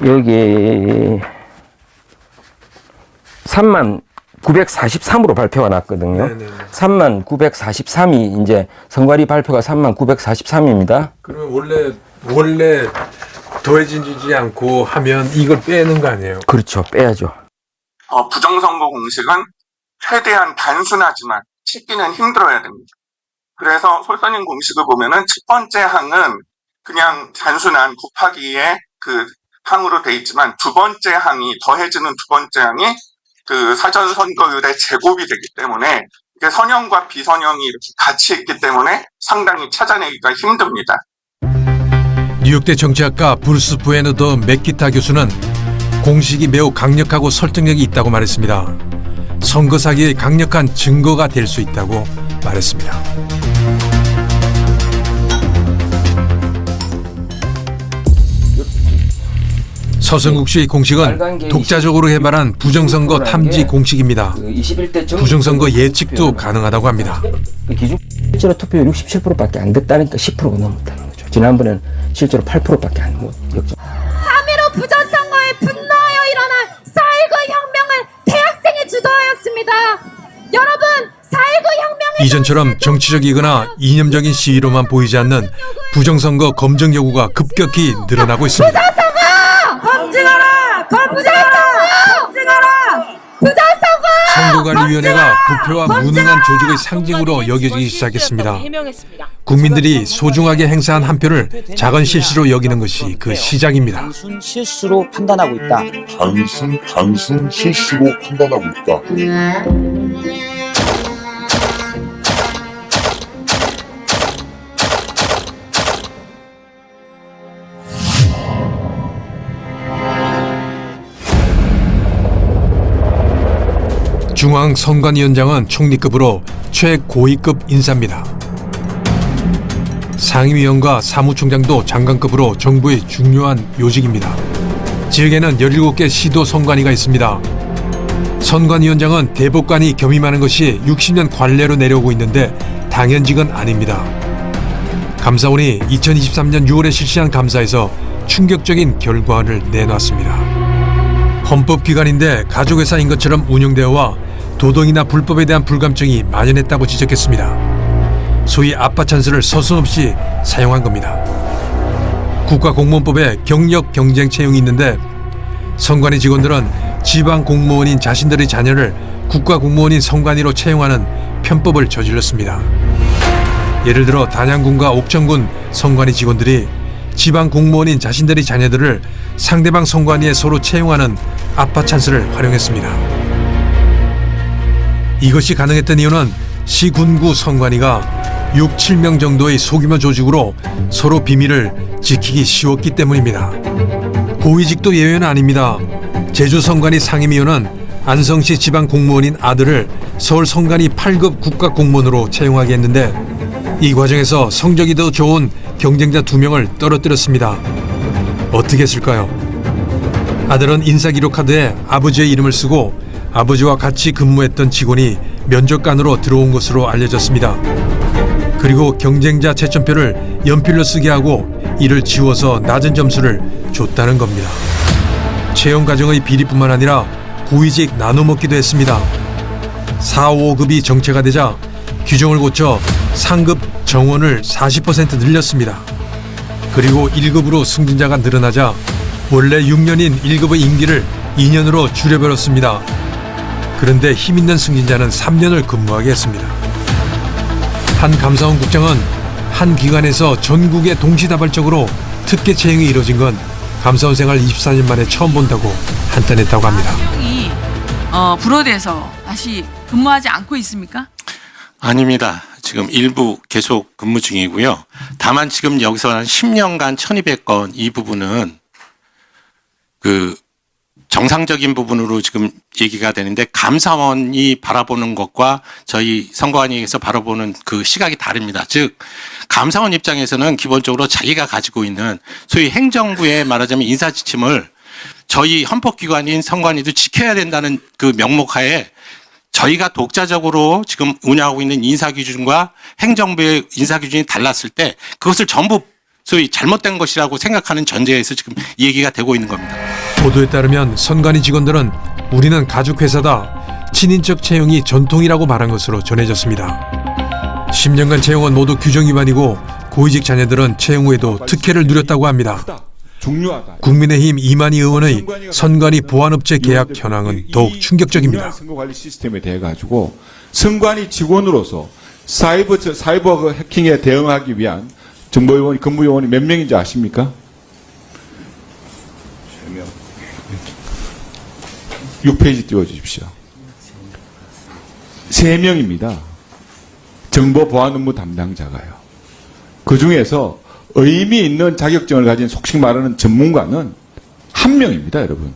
여기 3943으로 발표가 났거든요. 3943이 이제 선관위 발표가 3943입니다. 그러면 원래 더해지지 않고 하면 이걸 빼는 거 아니에요? 그렇죠. 빼야죠. 부정선거 공식은 최대한 단순하지만 찾기는 힘들어야 됩니다. 그래서 솔선인 공식을 보면은 첫 번째 항은 그냥 단순한 곱하기의 그 항으로 돼 있지만 두 번째 항이 더해지는 두 번째 항이 그 사전선거율의 제곱이 되기 때문에 이게 선형과 비선형이 이렇게 같이 있기 때문에 상당히 찾아내기가 힘듭니다. 뉴욕대 정치학과 브루스 부에너 더 맥기타 교수는 공식이 매우 강력하고 설득력이 있다고 말했습니다. 선거 사기의 강력한 증거가 될 수 있다고 말했습니다. 서성국 씨의 공식은 독자적으로 개발한 부정선거 탐지 공식입니다. 부정선거 예측도 가능하다고 합니다. 실제로 투표율 67%밖에 안 됐다니까 10%가 넘었다는 거죠. 지난번에는 실제로 8%밖에 안 넘었죠. 3.15 부정선거에 분노하여 일어난 4.19 혁명을 대학생이 주도하였습니다. 여러분, 4.19 혁명의 이전처럼 정치적이거나 이념적인 시위로만 보이지 않는 부정선거 검증 요구가 급격히 늘어나고 있습니다. 검증하라! 검증하라! 검증하라! 부정선거! 선거관리위원회가 부패와 무능한 조직의 상징으로 여겨지기 시작했습니다. 국민들이 소중하게 행사한 한 표를 작은 실수로 여기는 것이 그 시작입니다. 단순 실수로 판단하고 있다. 단순 실수로 판단하고 있다. 중앙선관위원장은 총리급으로 최고위급 인사입니다. 상임위원과 사무총장도 장관급으로 정부의 중요한 요직입니다. 지역에는 17개 시도 선관위가 있습니다. 선관위원장은 대법관이 겸임하는 것이 60년 관례로 내려오고 있는데 당연직은 아닙니다. 감사원이 2023년 6월에 실시한 감사에서 충격적인 결과를 내놨습니다. 헌법기관인데 가족회사인 것처럼 운영되어와 도덕이나 불법에 대한 불감증이 만연했다고 지적했습니다. 소위 아빠 찬스를 서슴없이 사용한 겁니다. 국가공무원법에 경력 경쟁 채용이 있는데 선관위 직원들은 지방 공무원인 자신들의 자녀를 국가공무원인 선관위로 채용하는 편법을 저질렀습니다. 예를 들어 단양군과 옥천군 선관위 직원들이 지방 공무원인 자신들의 자녀들을 상대방 선관위에 서로 채용하는 아빠 찬스를 활용했습니다. 이것이 가능했던 이유는 시군구 선관위가 6, 7명 정도의 소규모 조직으로 서로 비밀을 지키기 쉬웠기 때문입니다. 고위직도 예외는 아닙니다. 제주 선관위 상임위원은 안성시 지방 공무원인 아들을 서울 선관위 8급 국가공무원으로 채용하게 했는데 이 과정에서 성적이 더 좋은 경쟁자 2명을 떨어뜨렸습니다. 어떻게 했을까요? 아들은 인사기록카드에 아버지의 이름을 쓰고 아버지와 같이 근무했던 직원이 면접관으로 들어온 것으로 알려졌습니다. 그리고 경쟁자 채점표를 연필로 쓰게 하고 이를 지워서 낮은 점수를 줬다는 겁니다. 채용 과정의 비리뿐만 아니라 고위직 나눠먹기도 했습니다. 4, 5급이 정체가 되자 규정을 고쳐 상급 정원을 40% 늘렸습니다. 그리고 1급으로 승진자가 늘어나자 원래 6년인 1급의 임기를 2년으로 줄여버렸습니다. 그런데 힘있는 승진자는 3년을 근무하게 했습니다. 한 감사원 국장은 한 기관에서 전국에 동시다발적으로 특혜 채용이 이뤄진 건 감사원 생활 24년 만에 처음 본다고 한탄했다고 합니다. 이 불어대에서 다시 근무하지 않고 있습니까? 아닙니다. 지금 일부 계속 근무 중이고요. 다만 지금 여기서 한 10년간 1200건 이 부분은 정상적인 부분으로 지금 얘기가 되는데 감사원이 바라보는 것과 저희 선관위에서 바라보는 그 시각이 다릅니다. 즉 감사원 입장에서는 기본적으로 자기가 가지고 있는 소위 행정부의 말하자면 인사지침을 저희 헌법기관인 선관위도 지켜야 된다는 그 명목하에 저희가 독자적으로 지금 운영하고 있는 인사기준과 행정부의 인사기준이 달랐을 때 그것을 전부 소위 잘못된 것이라고 생각하는 전제에서 지금 얘기가 되고 있는 겁니다. 보도에 따르면 선관위 직원들은 우리는 가족회사다, 친인척 채용이 전통이라고 말한 것으로 전해졌습니다. 10년간 채용은 모두 규정 위반이고 고위직 자녀들은 채용 후에도 특혜를 누렸다고 합니다. 국민의힘 이만희 의원의 선관위 보안업체 계약 현황은 더욱 충격적입니다. 선거관리 시스템에 대해 가지고 선관위 직원으로서 사이버 해킹에 대응하기 위한 정보요원이 근무요원이 몇 명인지 아십니까? 6페이지 띄워주십시오. 3명입니다. 정보 보안 업무 담당자가요. 그 중에서 의미 있는 자격증을 가진 속칭 말하는 전문가는 한 명입니다, 여러분.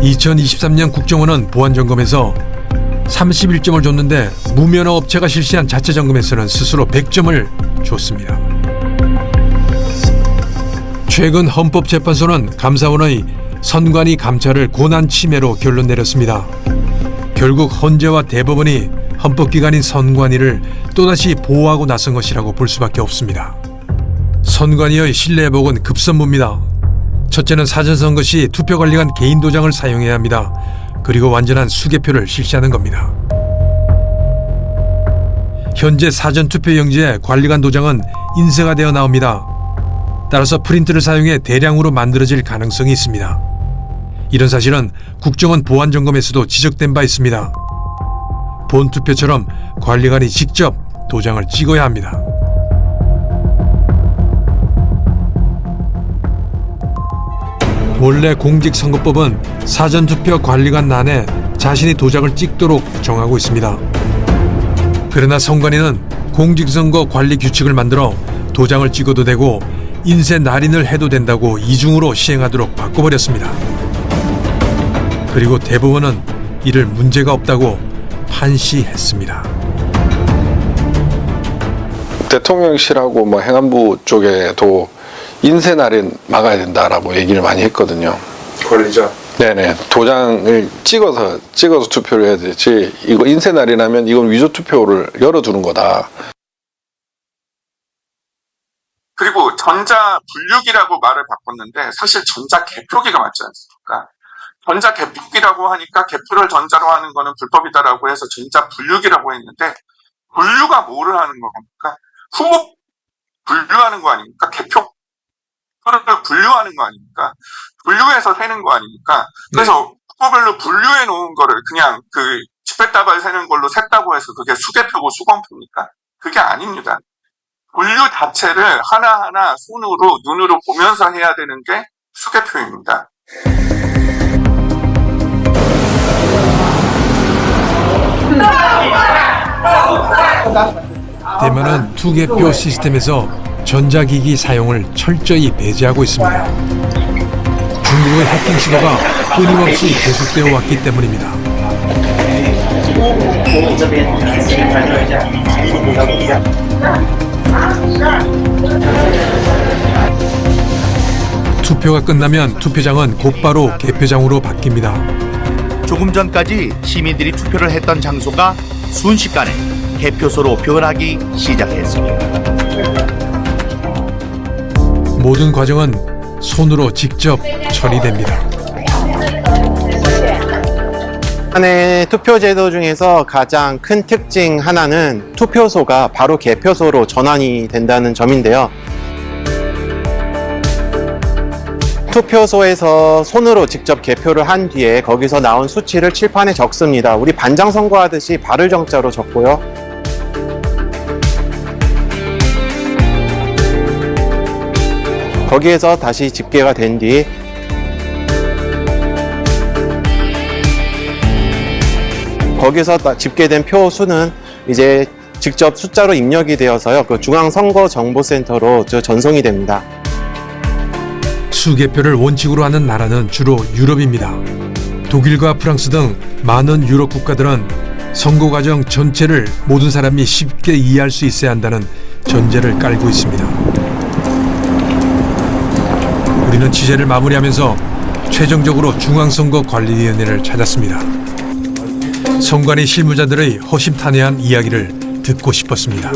2023년 국정원은 보안점검에서 31점을 줬는데 무면허 업체가 실시한 자체 점검에서는 스스로 100점을 줬습니다. 최근 헌법재판소는 감사원의 선관위 감찰을 권한 침해로 결론 내렸습니다. 결국 헌재와 대법원이 헌법기관인 선관위를 또다시 보호하고 나선 것이라고 볼 수밖에 없습니다. 선관위의 신뢰 회복은 급선무입니다. 첫째는 사전선거 시 투표관리관 개인 도장을 사용해야 합니다. 그리고 완전한 수개표를 실시하는 겁니다. 현재 사전투표용지에 관리관 도장은 인쇄가 되어 나옵니다. 따라서 프린트를 사용해 대량으로 만들어질 가능성이 있습니다. 이런 사실은 국정원 보안점검에서도 지적된 바 있습니다. 본투표처럼 관리관이 직접 도장을 찍어야 합니다. 원래 공직선거법은 사전투표 관리관 란에 자신이 도장을 찍도록 정하고 있습니다. 그러나 선관위는 공직선거 관리 규칙을 만들어 도장을 찍어도 되고 인쇄 날인을 해도 된다고 이중으로 시행하도록 바꿔버렸습니다. 그리고 대법원은 이를 문제가 없다고 판시했습니다. 대통령실하고 뭐 행안부 쪽에도 인쇄 날인 막아야 된다라고 얘기를 많이 했거든요. 권리자. 네네. 도장을 찍어서 투표를 해야 되지. 이거 인쇄 날인하면 이건 위조 투표를 열어두는 거다. 그리고 전자 분류기라고 말을 바꿨는데 사실 전자 개표기가 맞지 않습니까? 전자 개표기라고 하니까 개표를 전자로 하는 거는 불법이다라고 해서 전자 분류기라고 했는데 분류가 뭐를 하는 겁니까? 후보 분류하는 거 아닙니까? 개표를 분류하는 거 아닙니까? 분류해서 세는 거 아닙니까? 그래서 후보별로 분류해 놓은 거를 그냥 그 집회다발 세는 걸로 셌다고 해서 그게 수개표고 수검표입니까? 그게 아닙니다. 분류 자체를 하나하나 손으로 눈으로 보면서 해야 되는 게 수개표입니다. 대만은 투개표 시스템에서 전자기기 사용을 철저히 배제하고 있습니다. 중국의 해킹 시도가 끊임없이 계속되어 왔기 때문입니다. 투표가 끝나면 투표장은 곧바로 개표장으로 바뀝니다. 조금 전까지 시민들이 투표를 했던 장소가 순식간에 개표소로 변하기 시작했습니다. 모든 과정은 손으로 직접 처리됩니다. 한 해 투표제도 중에서 가장 큰 특징 하나는 투표소가 바로 개표소로 전환이 된다는 점인데요. 투표소에서 손으로 직접 개표를 한 뒤에 거기서 나온 수치를 칠판에 적습니다. 우리 반장 선거하듯이 발을 정자로 적고요. 거기에서 다시 집계가 된 뒤 거기서 집계된 표 수는 이제 직접 숫자로 입력이 되어서요. 그 중앙선거정보센터로 전송이 됩니다. 수개표를 원칙으로 하는 나라는 주로 유럽입니다. 독일과 프랑스 등 많은 유럽 국가들은 선거 과정 전체를 모든 사람이 쉽게 이해할 수 있어야 한다는 전제를 깔고 있습니다. 우리는 취재를 마무리하면서 최종적으로 중앙선거관리위원회를 찾았습니다. 선관위 실무자들의 허심탄회한 이야기를 듣고 싶었습니다.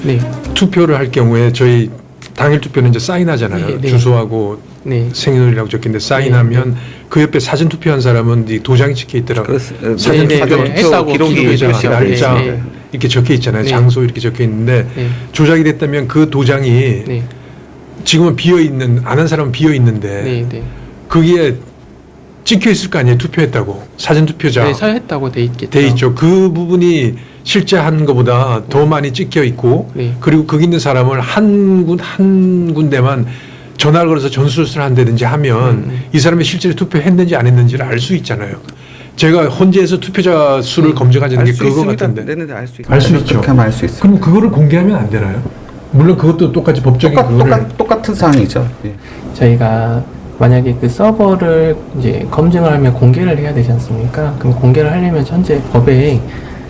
네. 투표를 할 경우에 저희 당일 투표는 이제 사인하잖아요. 네, 네. 주소하고 네. 생일이라고 적혀있는데 사인하면 그 옆에 사진 투표한 사람은 이 도장이 찍혀 있더라고요. 사진 투표 했다고 기록이 날짜 네. 이렇게 적혀 있잖아요. 네. 장소 이렇게 적혀 있는데 네. 조작이 됐다면 그 도장이 네. 지금은 비어 있는 안 한 사람은 비어 있는데 네, 네. 그게 찍혀 있을 거 아니에요. 투표했다고 사전 투표자 네, 사했다고 돼 있겠죠. 돼 있죠. 그 부분이 실제 한 것보다 더 많이 찍혀 있고 네. 그리고 거기 있는 사람을 한 군데만 전화를 걸어서 전수조사를 한다든지 하면 이 사람이 실제로 투표했는지 안 했는지를 알 수 있잖아요. 제가 헌재에서 투표자 수를 검증하자는 게 그거 같은데. 네네, 알 수 있어요. 알 수 있죠. 그렇게 하면 알 수 있어요. 그럼 그거를 공개하면 안 되나요? 물론 그것도 똑같이 법적인 똑같은 사항이죠. 예. 저희가 만약에 그 서버를 이제 검증을 하면 공개를 해야 되지 않습니까? 그럼 공개를 하려면 현재 법에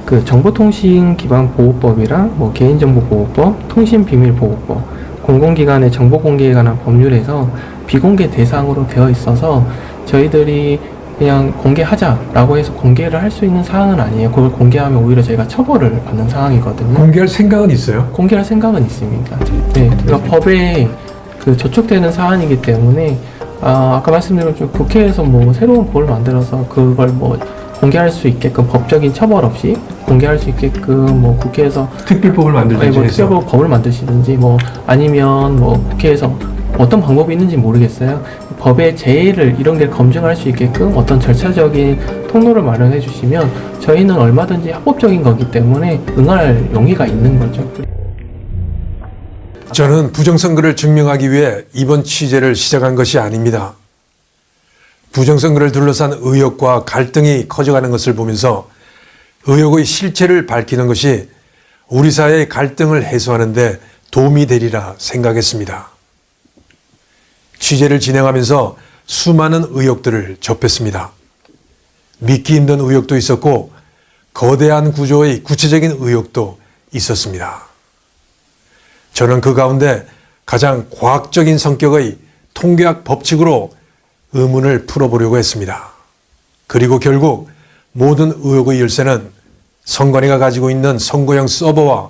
그 정보통신기반보호법이랑 뭐 개인정보보호법, 통신비밀보호법, 공공기관의 정보공개에 관한 법률에서 비공개 대상으로 되어 있어서 저희들이 그냥 공개하자라고 해서 공개를 할 수 있는 사항은 아니에요. 그걸 공개하면 오히려 저희가 처벌을 받는 상황이거든요. 공개할 생각은 있어요? 공개할 생각은 있습니다. 네, 그러니까 법에 그 저촉되는 사안이기 때문에 아까 말씀드린 것처럼 국회에서 뭐 새로운 법을 만들어서 그걸 뭐 공개할 수 있게끔 법적인 처벌 없이 공개할 수 있게끔 뭐 국회에서 특별법을 만들든지 뭐 특별법을 만드시든지 뭐 아니면 뭐 국회에서 어떤 방법이 있는지 모르겠어요. 법의 제의를 이런 게 검증할 수 있게끔 어떤 절차적인 통로를 마련해 주시면 저희는 얼마든지 합법적인 거기 때문에 응할 용의가 있는 거죠. 저는 부정선거를 증명하기 위해 이번 취재를 시작한 것이 아닙니다. 부정선거를 둘러싼 의혹과 갈등이 커져가는 것을 보면서 의혹의 실체를 밝히는 것이 우리 사회의 갈등을 해소하는 데 도움이 되리라 생각했습니다. 취재를 진행하면서 수많은 의혹들을 접했습니다. 믿기 힘든 의혹도 있었고 거대한 구조의 구체적인 의혹도 있었습니다. 저는 그 가운데 가장 과학적인 성격의 통계학 법칙으로 의문을 풀어보려고 했습니다. 그리고 결국 모든 의혹의 열쇠는 선관위가 가지고 있는 선거용 서버와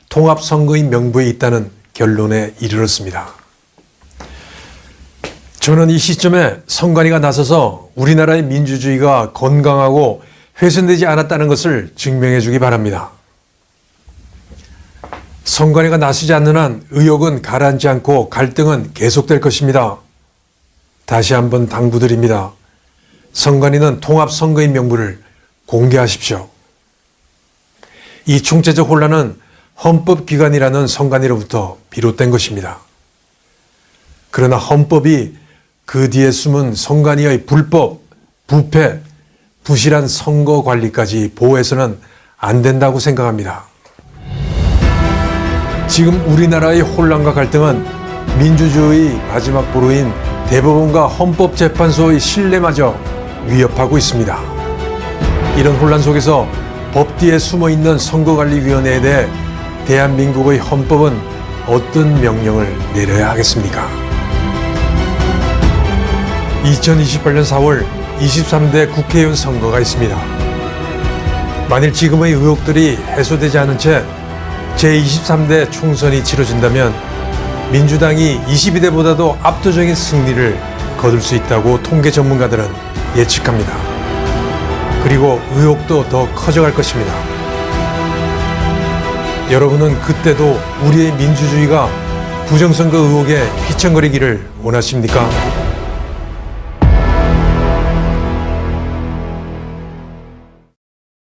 통합선거인 명부에 있다는 결론에 이르렀습니다. 저는 이 시점에 선관위가 나서서 우리나라의 민주주의가 건강하고 훼손되지 않았다는 것을 증명해 주기 바랍니다. 선관위가 나서지 않는 한 의혹은 가라앉지 않고 갈등은 계속될 것입니다. 다시 한번 당부드립니다. 선관위는 통합선거인 명부를 공개하십시오. 이 총체적 혼란은 헌법기관이라는 선관위로부터 비롯된 것입니다. 그러나 헌법이 그 뒤에 숨은 선관위의 불법, 부패, 부실한 선거 관리까지 보호해서는 안 된다고 생각합니다. 지금 우리나라의 혼란과 갈등은 민주주의의 마지막 보루인 대법원과 헌법재판소의 신뢰마저 위협하고 있습니다. 이런 혼란 속에서 법 뒤에 숨어있는 선거관리위원회에 대해 대한민국의 헌법은 어떤 명령을 내려야 하겠습니까? 2028년 4월 23대 국회의원 선거가 있습니다. 만일 지금의 의혹들이 해소되지 않은 채 제23대 총선이 치러진다면 민주당이 22대보다도 압도적인 승리를 거둘 수 있다고 통계 전문가들은 예측합니다. 그리고 의혹도 더 커져갈 것입니다. 여러분은 그때도 우리의 민주주의가 부정선거 의혹에 휘청거리기를 원하십니까?